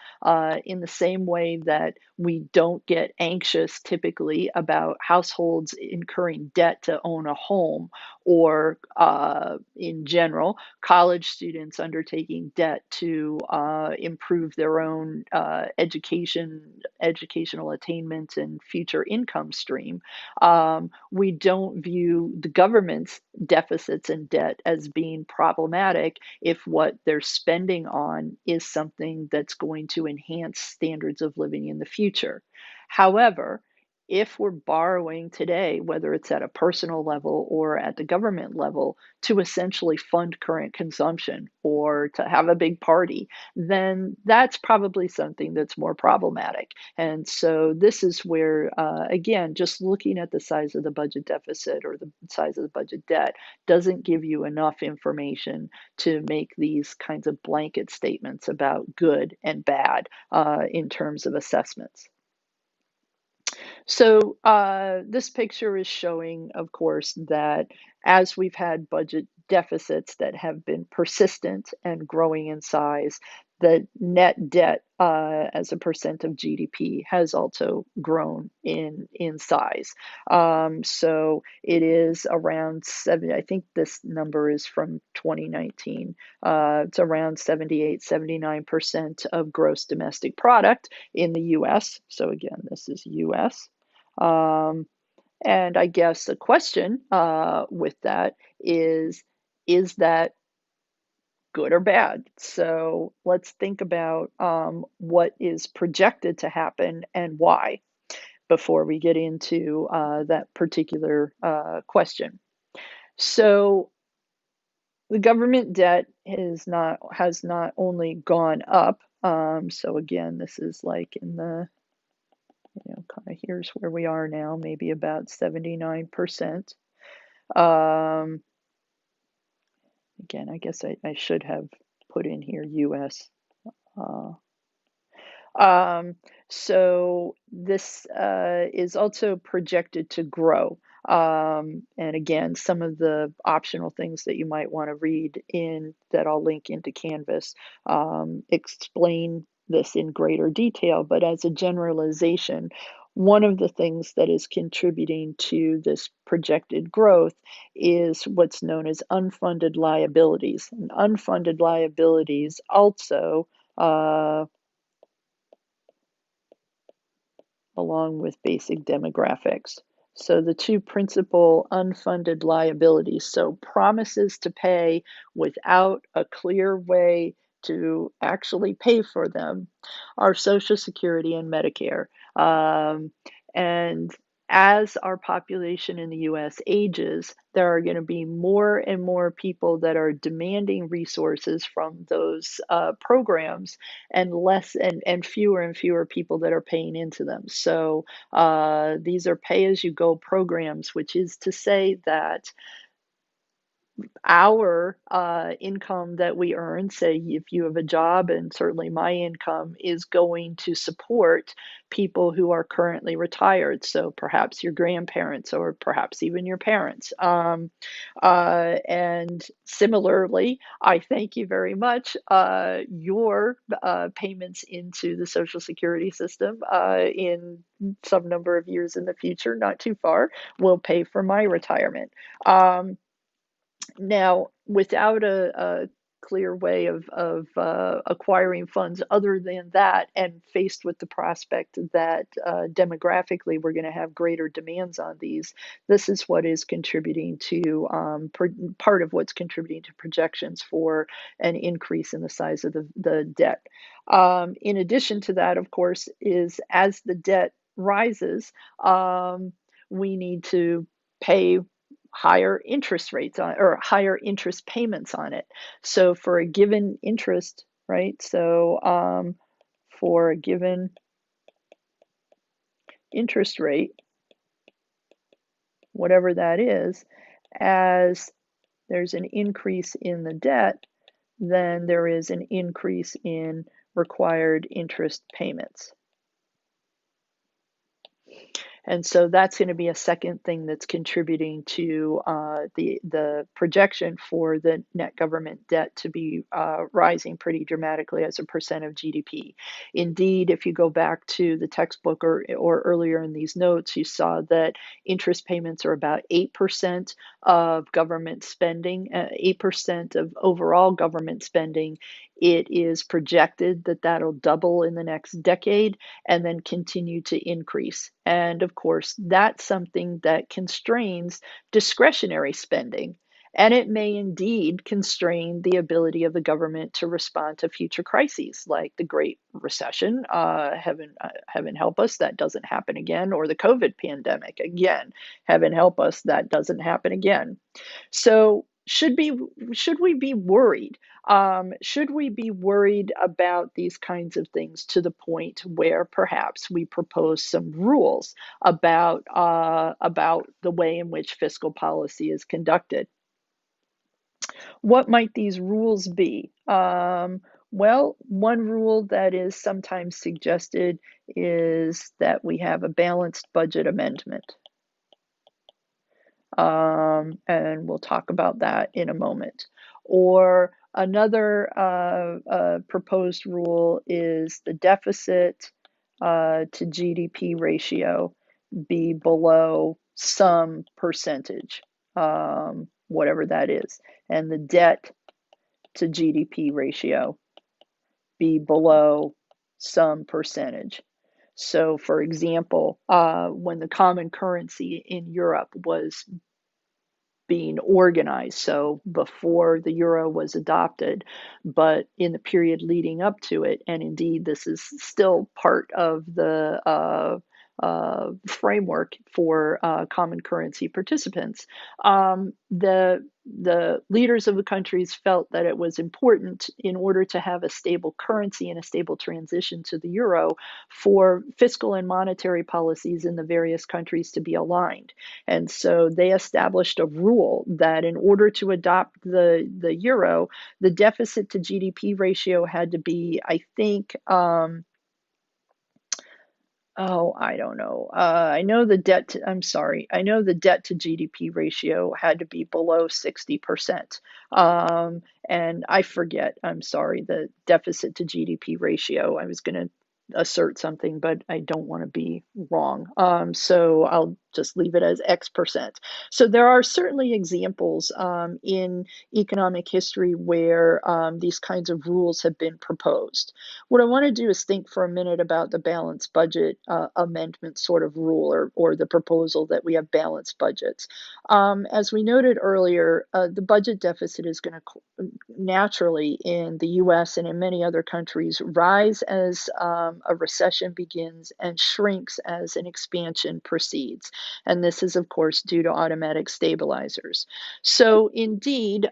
In the same way that we don't get anxious typically about households incurring debt to own a home, or in general, college students undertaking debt to improve their own educational attainment and future income stream. We don't view the government's deficits and debt as being problematic if what they're spending on is something that's going to enhance standards of living in the future. However, if we're borrowing today, whether it's at a personal level or at the government level, to essentially fund current consumption or to have a big party, then that's probably something that's more problematic. And so this is where, again, just looking at the size of the budget deficit or the size of the budget debt doesn't give you enough information to make these kinds of blanket statements about good and bad in terms of assessments. So this picture is showing, of course, that as we've had budget deficits that have been persistent and growing in size, the net debt as a percent of GDP has also grown in size. So it is around 70. I think this number is from 2019. It's around 78, 79% of gross domestic product in the US. So again, this is US. Um, and I guess the question with that is that good or bad? So let's think about what is projected to happen and why before we get into that particular question. So the government debt has not only gone up. So again, this is like in the kind of here's where we are now, maybe about 79%. Um, Again, I guess I should have put in here US. Uh, um, so this is also projected to grow. And again, some of the optional things that you might want to read in that I'll link into Canvas explain this in greater detail. But as a generalization, one of the things that is contributing to this projected growth is what's known as unfunded liabilities. And unfunded liabilities also along with basic demographics. So the two principal unfunded liabilities, so promises to pay without a clear way to actually pay for them, are Social Security and Medicare. And as our population in the US ages, there are going to be more and more people that are demanding resources from those programs, and fewer and fewer people that are paying into them. So these are pay as you go programs, which is to say that our income that we earn, say if you have a job, and certainly my income is going to support people who are currently retired. So perhaps your grandparents or perhaps even your parents. And similarly, I thank you very much. Your payments into the Social Security system in some number of years in the future, not too far, will pay for my retirement. Um, Now, without a clear way of acquiring funds other than that, and faced with the prospect that demographically we're going to have greater demands on these, this is what is contributing to part of what's contributing to projections for an increase in the size of the debt. In addition to that, of course, is as the debt rises, we need to pay higher interest rates on or higher interest payments on it. So for a given interest, right? So for a given interest rate, whatever that is, as there's an increase in the debt, then there is an increase in required interest payments. And so that's going to be a second thing that's contributing to the projection for the net government debt to be rising pretty dramatically as a percent of GDP. Indeed, if you go back to the textbook or earlier in these notes, you saw that interest payments are about 8% of government spending, 8% of overall government spending. It is projected that that'll double in the next decade and then continue to increase. And of course, that's something that constrains discretionary spending. And it may indeed constrain the ability of the government to respond to future crises like the Great Recession. Heaven help us, that doesn't happen again, or the COVID pandemic. Again, heaven help us, that doesn't happen again. So should we be worried? Should we be worried about these kinds of things to the point where perhaps we propose some rules about the way in which fiscal policy is conducted? What might these rules be? Well, one rule that is sometimes suggested is that we have a balanced budget amendment. And we'll talk about that in a moment. Or another proposed rule is the deficit to GDP ratio be below some percentage, whatever that is, and the debt to GDP ratio be below some percentage. So, for example, when the common currency in Europe was being organized. So before the euro was adopted, but in the period leading up to it, and indeed this is still part of the framework for common currency participants. The leaders of the countries felt that it was important, in order to have a stable currency and a stable transition to the euro, for fiscal and monetary policies in the various countries to be aligned. And so they established a rule that in order to adopt the euro, the deficit to GDP ratio had to be, I think, oh, I don't know. I know the debt to, I'm sorry. I know the debt to GDP ratio had to be below 60%. And I forget, I'm sorry, the deficit to GDP ratio. I was going to assert something, but I don't want to be wrong. So I'll just leave it as X percent. So there are certainly examples in economic history where these kinds of rules have been proposed. What I want to do is think for a minute about the balanced budget amendment sort of rule, or the proposal that we have balanced budgets. As we noted earlier, the budget deficit is going to naturally, in the US and in many other countries, rise as a recession begins and shrinks as an expansion proceeds. And this is, of course, due to automatic stabilizers. So, indeed,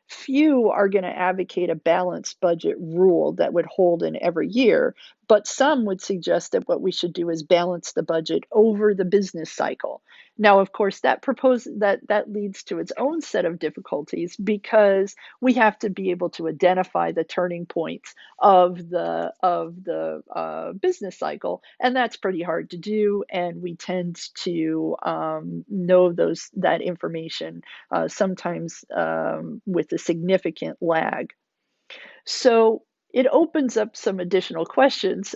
few are going to advocate a balanced budget rule that would hold in every year, But some would suggest that what we should do is balance the budget over the business cycle. Now, of course, that leads to its own set of difficulties because we have to be able to identify the turning points of the business cycle, and that's pretty hard to do. And we tend to know that information sometimes with a significant lag. So it opens up some additional questions.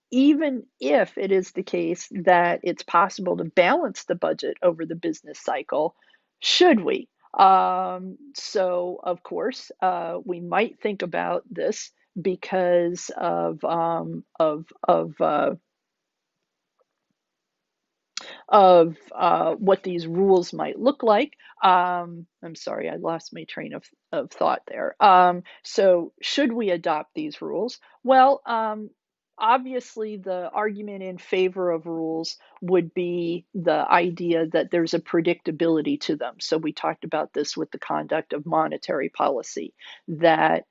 Even if it is the case that it's possible to balance the budget over the business cycle, should we? So, of course, we might think about this because of what these rules might look like. I'm sorry, I lost my train of thought there. So, should we adopt these rules? Well, obviously, the argument in favor of rules would be the idea that there's a predictability to them. So, we talked about this with the conduct of monetary policy, that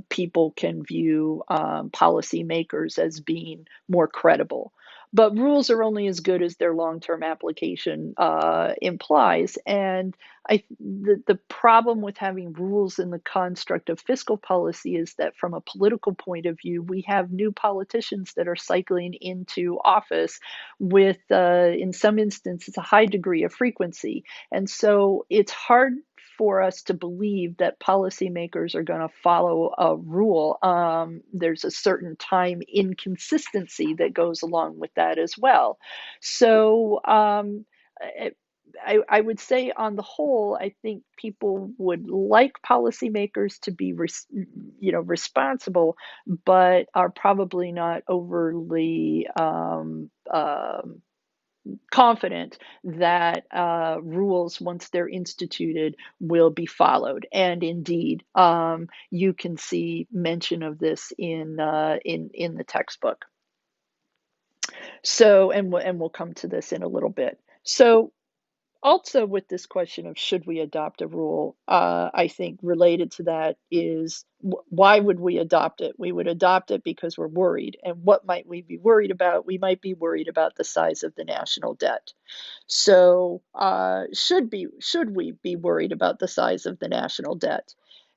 people can view policymakers as being more credible. But rules are only as good as their long-term application implies. And the problem with having rules in the construct of fiscal policy is that from a political point of view, we have new politicians that are cycling into office with, in some instances, a high degree of frequency. And so it's hard for us to believe that policymakers are going to follow a rule. There's a certain time inconsistency that goes along with that as well. So I would say, on the whole, I think people would like policymakers to be, responsible, but are probably not overly confident that rules, once they're instituted, will be followed. And indeed, you can see mention of this in the textbook. So, and we'll come to this in a little bit. So, also with this question of should we adopt a rule, I think related to that is why would we adopt it? We would adopt it because we're worried. And what might we be worried about? We might be worried about the size of the national debt. So, should we be worried about the size of the national debt?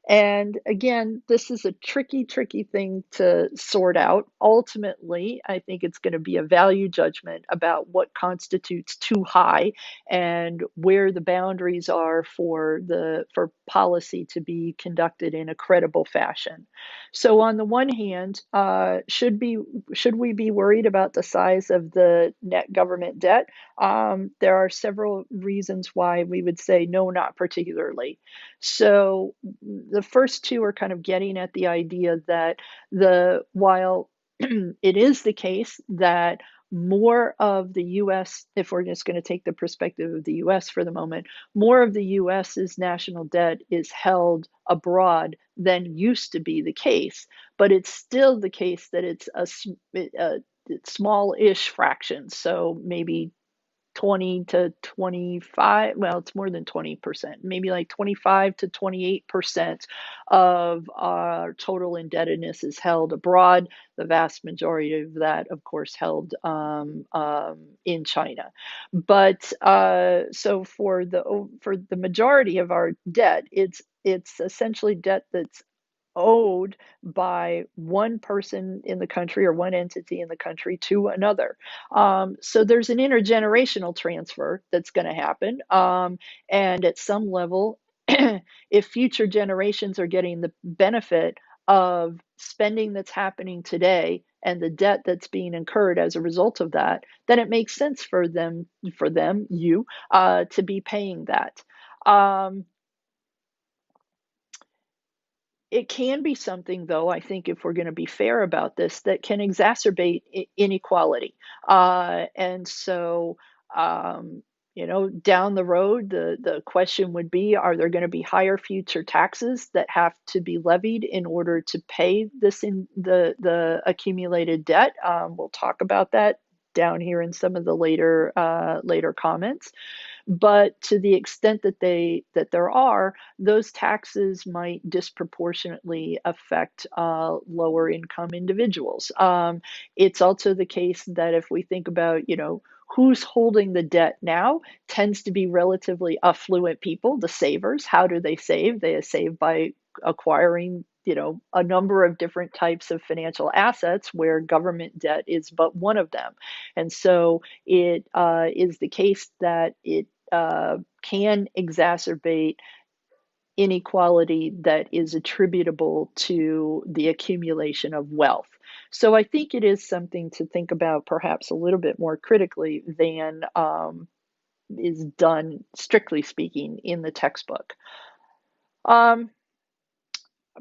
And again, this is a tricky thing to sort out. Ultimately, I think it's going to be a value judgment about what constitutes too high and where the boundaries are for policy to be conducted in a credible fashion. So, on the one hand, should we be worried about the size of the net government debt? There are several reasons why we would say no, not particularly. So the first two are kind of getting at the idea that while it is the case that more of the US, if we're just going to take the perspective of the US for the moment, more of the US's national debt is held abroad than used to be the case. But it's still the case that it's it's small-ish fraction. So maybe 20 to 25, well, it's more than 20%, maybe like 25 to 28% of our total indebtedness is held abroad. The vast majority of that, of course, held in China. But so for the majority of our debt, it's essentially debt that's owed by one person in the country or one entity in the country to another. So there's an intergenerational transfer that's going to happen. And at some level, if future generations are getting the benefit of spending that's happening today and the debt that's being incurred as a result of that, then it makes sense to be paying that. Um, it can be something, though, I think, if we're going to be fair about this, that can exacerbate inequality. And so, down the road, the question would be, are there going to be higher future taxes that have to be levied in order to pay this in the accumulated debt? We'll talk about that down here in some of the later comments. But to the extent that there are, those taxes might disproportionately affect lower income individuals. It's also the case that if we think about, who's holding the debt now, tends to be relatively affluent people, the savers. How do they save? They save by acquiring, a number of different types of financial assets where government debt is but one of them. And so it is the case that it can exacerbate inequality that is attributable to the accumulation of wealth. So I think it is something to think about perhaps a little bit more critically than is done, strictly speaking, in the textbook. Um,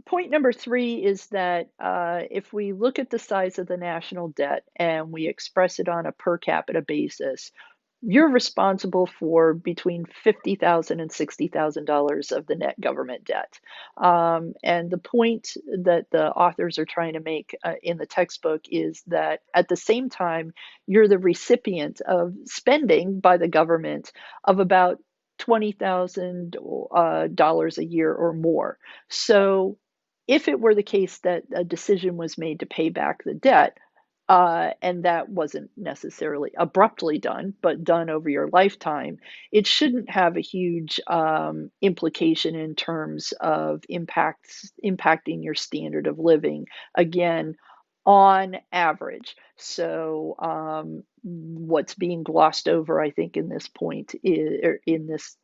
Point number three is that if we look at the size of the national debt and we express it on a per capita basis, you're responsible for between $50,000 and $60,000 of the net government debt. And the point that the authors are trying to make in the textbook is that at the same time, you're the recipient of spending by the government of about $20,000 a year or more. So if it were the case that a decision was made to pay back the debt, and that wasn't necessarily abruptly done, but done over your lifetime, it shouldn't have a huge implication in terms of impacting your standard of living. Again, on average. So what's being glossed over, I think, in this point is, or in this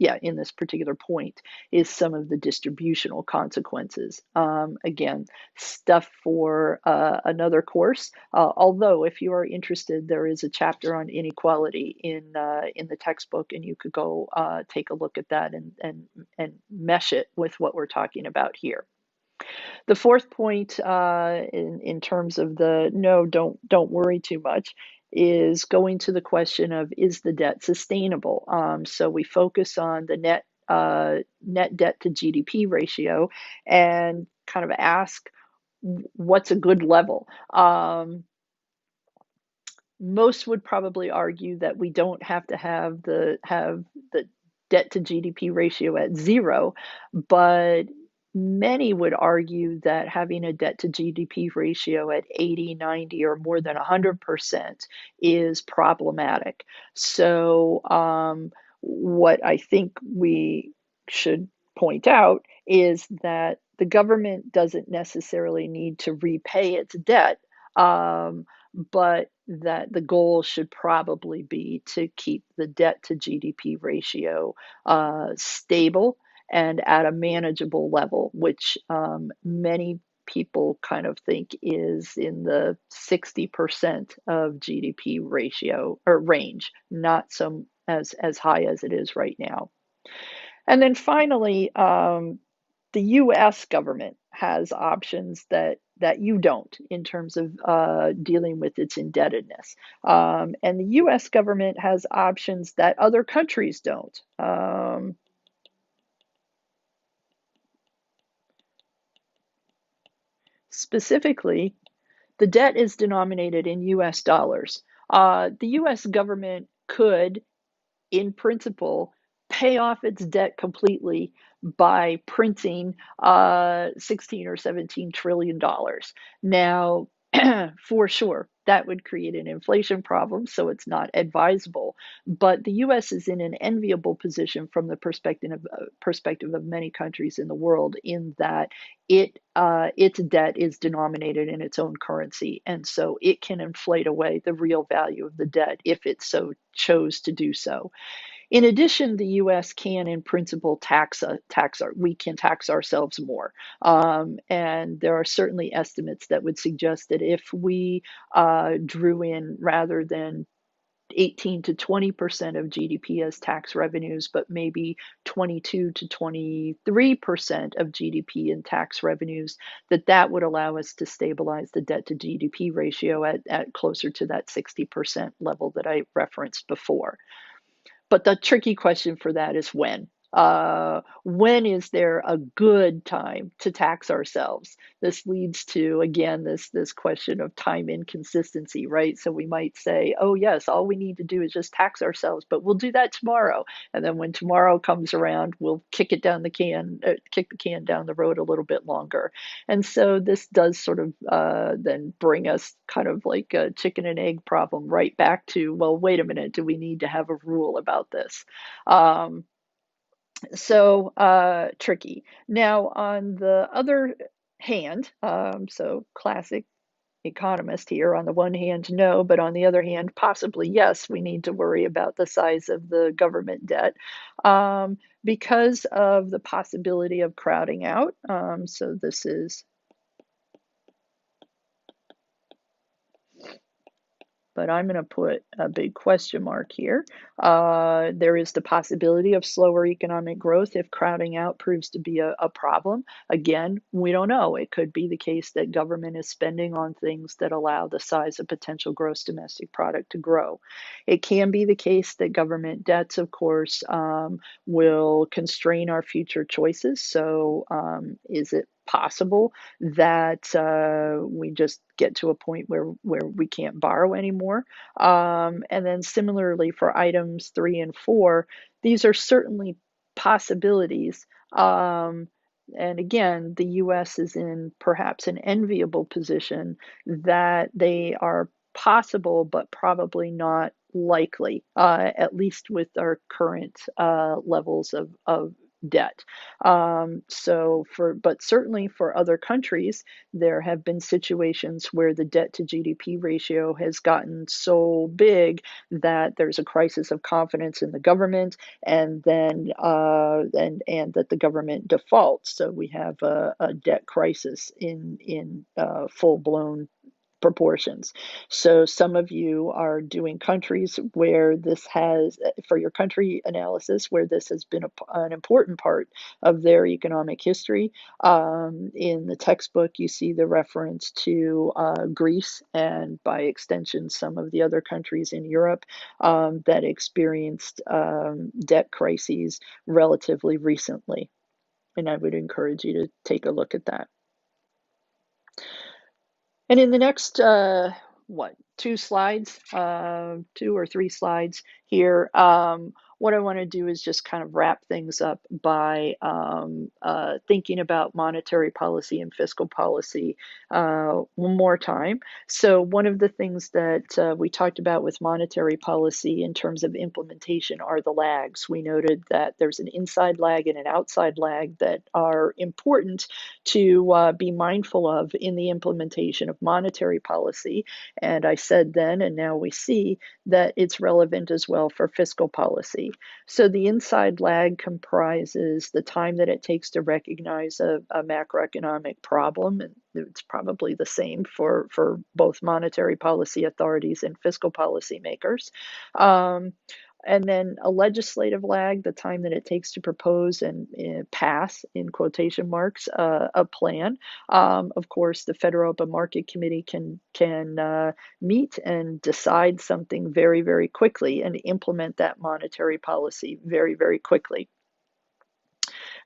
particular point, is some of the distributional consequences. Again, stuff for another course. Although, if you are interested, there is a chapter on inequality in the textbook, and you could go take a look at that and mesh it with what we're talking about here. The fourth point, in terms of the no, don't worry too much, is going to the question of, is the debt sustainable? So we focus on the net debt to GDP ratio and kind of ask, what's a good level? Most would probably argue that we don't have to have the debt to GDP ratio at zero, but many would argue that having a debt to GDP ratio at 80, 90, or more than 100% is problematic. So, what I think we should point out is that the government doesn't necessarily need to repay its debt. But that the goal should probably be to keep the debt to GDP ratio stable and at a manageable level, which many people kind of think is in the 60% of GDP ratio or range, not so as high as it is right now. And then finally, the U.S. government has options that you don't in terms of dealing with its indebtedness. And the U.S. government has options that other countries don't. Specifically, the debt is denominated in US dollars. The US government could, in principle, pay off its debt completely by printing 16 or 17 trillion dollars. Now, for sure, that would create an inflation problem, so it's not advisable. But the US is in an enviable position from the perspective of many countries in the world, in that its debt is denominated in its own currency, and so it can inflate away the real value of the debt if it so chose to do so. In addition, the U.S. can, in principle, we can tax ourselves more. And there are certainly estimates that would suggest that if we drew in, rather than 18 to 20% of GDP as tax revenues, but maybe 22 to 23% of GDP in tax revenues, that would allow us to stabilize the debt to GDP ratio at closer to that 60% level that I referenced before. But the tricky question for that is when. When is there a good time to tax ourselves? This leads to, again, this question of time inconsistency, right? So we might say, oh yes, all we need to do is just tax ourselves, but we'll do that tomorrow. And then when tomorrow comes around, we'll kick the can down the road a little bit longer. And so this does sort of then bring us kind of like a chicken and egg problem right back to, well, wait a minute, do we need to have a rule about this? Um, tricky. Now, on the other hand, so classic economist here, on the one hand, no, but on the other hand, possibly yes, we need to worry about the size of the government debt because of the possibility of crowding out. So this is, but I'm going to put a big question mark here. There is the possibility of slower economic growth if crowding out proves to be a problem. Again, we don't know. It could be the case that government is spending on things that allow the size of potential gross domestic product to grow. It can be the case that government debts, of course, will constrain our future choices. So, is it possible that we just get to a point where we can't borrow anymore? And then similarly for items 3 and 4, these are certainly possibilities. And again, the US is in perhaps an enviable position that they are possible, but probably not likely, at least with our current levels of debt. But certainly for other countries, there have been situations where the debt to GDP ratio has gotten so big that there's a crisis of confidence in the government, and then and that the government defaults. So we have a debt crisis in full blown proportions. So some of you are doing countries where this has, for your country analysis, where this has been an important part of their economic history. In the textbook, you see the reference to Greece and by extension, some of the other countries in Europe that experienced debt crises relatively recently. And I would encourage you to take a look at that. And in the next, what, 2 slides, 2 or 3 slides here, what I want to do is just kind of wrap things up by thinking about monetary policy and fiscal policy one more time. So one of the things that we talked about with monetary policy in terms of implementation are the lags. We noted that there's an inside lag and an outside lag that are important to be mindful of in the implementation of monetary policy. And I said then, and now we see that it's relevant as well for fiscal policy. So the inside lag comprises the time that it takes to recognize a macroeconomic problem. And it's probably the same for both monetary policy authorities and fiscal policy makers. And then a legislative lag, the time that it takes to propose and pass, in quotation marks, a plan. Of course, the Federal Open Market Committee can meet and decide something very, very quickly and implement that monetary policy very, very quickly.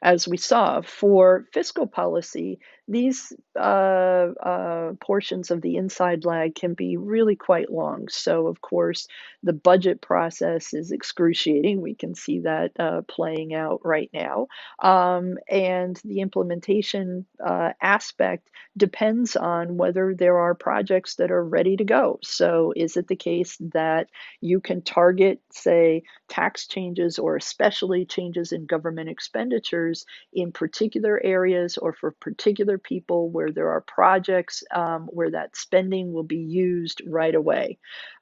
As we saw for fiscal policy, these portions of the inside lag can be really quite long. So, of course, the budget process is excruciating. We can see that playing out right now. And the implementation aspect depends on whether there are projects that are ready to go. So, is it the case that you can target, say, tax changes or especially changes in government expenditures in particular areas or for particular people where there are projects where that spending will be used right away?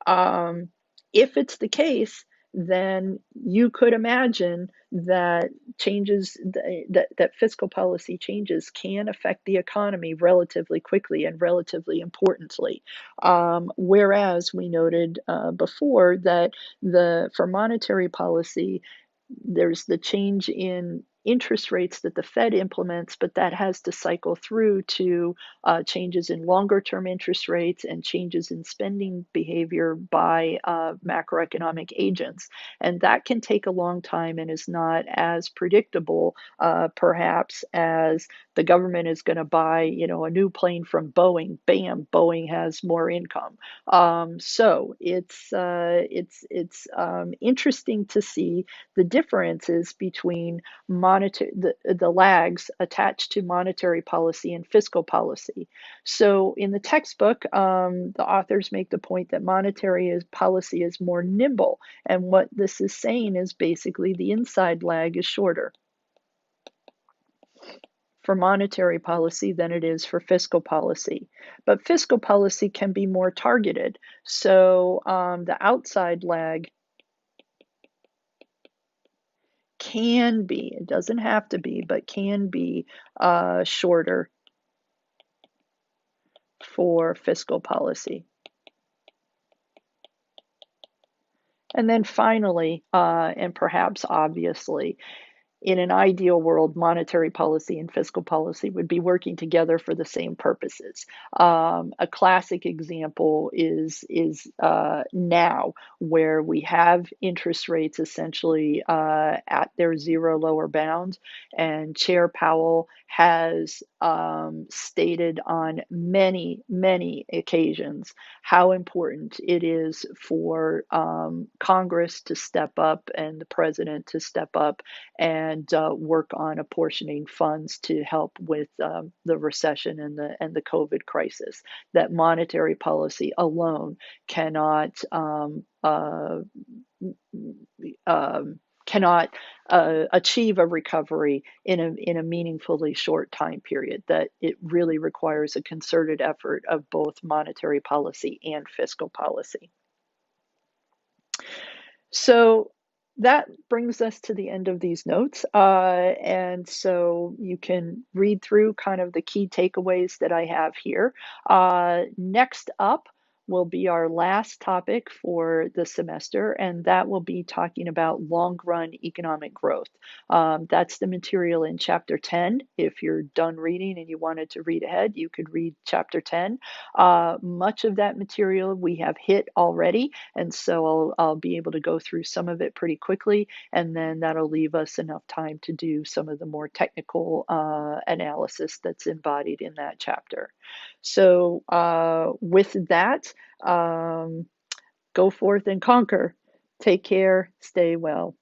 Um, if it's the case, then you could imagine that that fiscal policy changes can affect the economy relatively quickly and relatively importantly. Whereas we noted before that for monetary policy, there's the change in interest rates that the Fed implements, but that has to cycle through to changes in longer term interest rates and changes in spending behavior by macroeconomic agents. And that can take a long time and is not as predictable, perhaps, as the government is going to buy, a new plane from Boeing. Bam, Boeing has more income. So it's interesting to see the differences between the lags attached to monetary policy and fiscal policy. So in the textbook, the authors make the point that policy is more nimble, and what this is saying is basically the inside lag is shorter for monetary policy than it is for fiscal policy. But fiscal policy can be more targeted. So the outside lag can be, it doesn't have to be, but can be shorter for fiscal policy. And then finally, and perhaps obviously, in an ideal world, monetary policy and fiscal policy would be working together for the same purposes. A classic example is now, where we have interest rates essentially at their zero lower bound, and Chair Powell has stated on many occasions how important it is for Congress to step up and the president to step up and work on apportioning funds to help with the recession and the COVID crisis. That monetary policy alone cannot cannot achieve a recovery in a meaningfully short time period. That it really requires a concerted effort of both monetary policy and fiscal policy. So that brings us to the end of these notes. And so you can read through kind of the key takeaways that I have here. Next up will be our last topic for the semester, and that will be talking about long run economic growth. That's the material in chapter 10. If you're done reading and you wanted to read ahead, you could read chapter 10. Much of that material we have hit already, and so I'll be able to go through some of it pretty quickly, and then that'll leave us enough time to do some of the more technical analysis that's embodied in that chapter. So with that, go forth and conquer. Take care, stay well.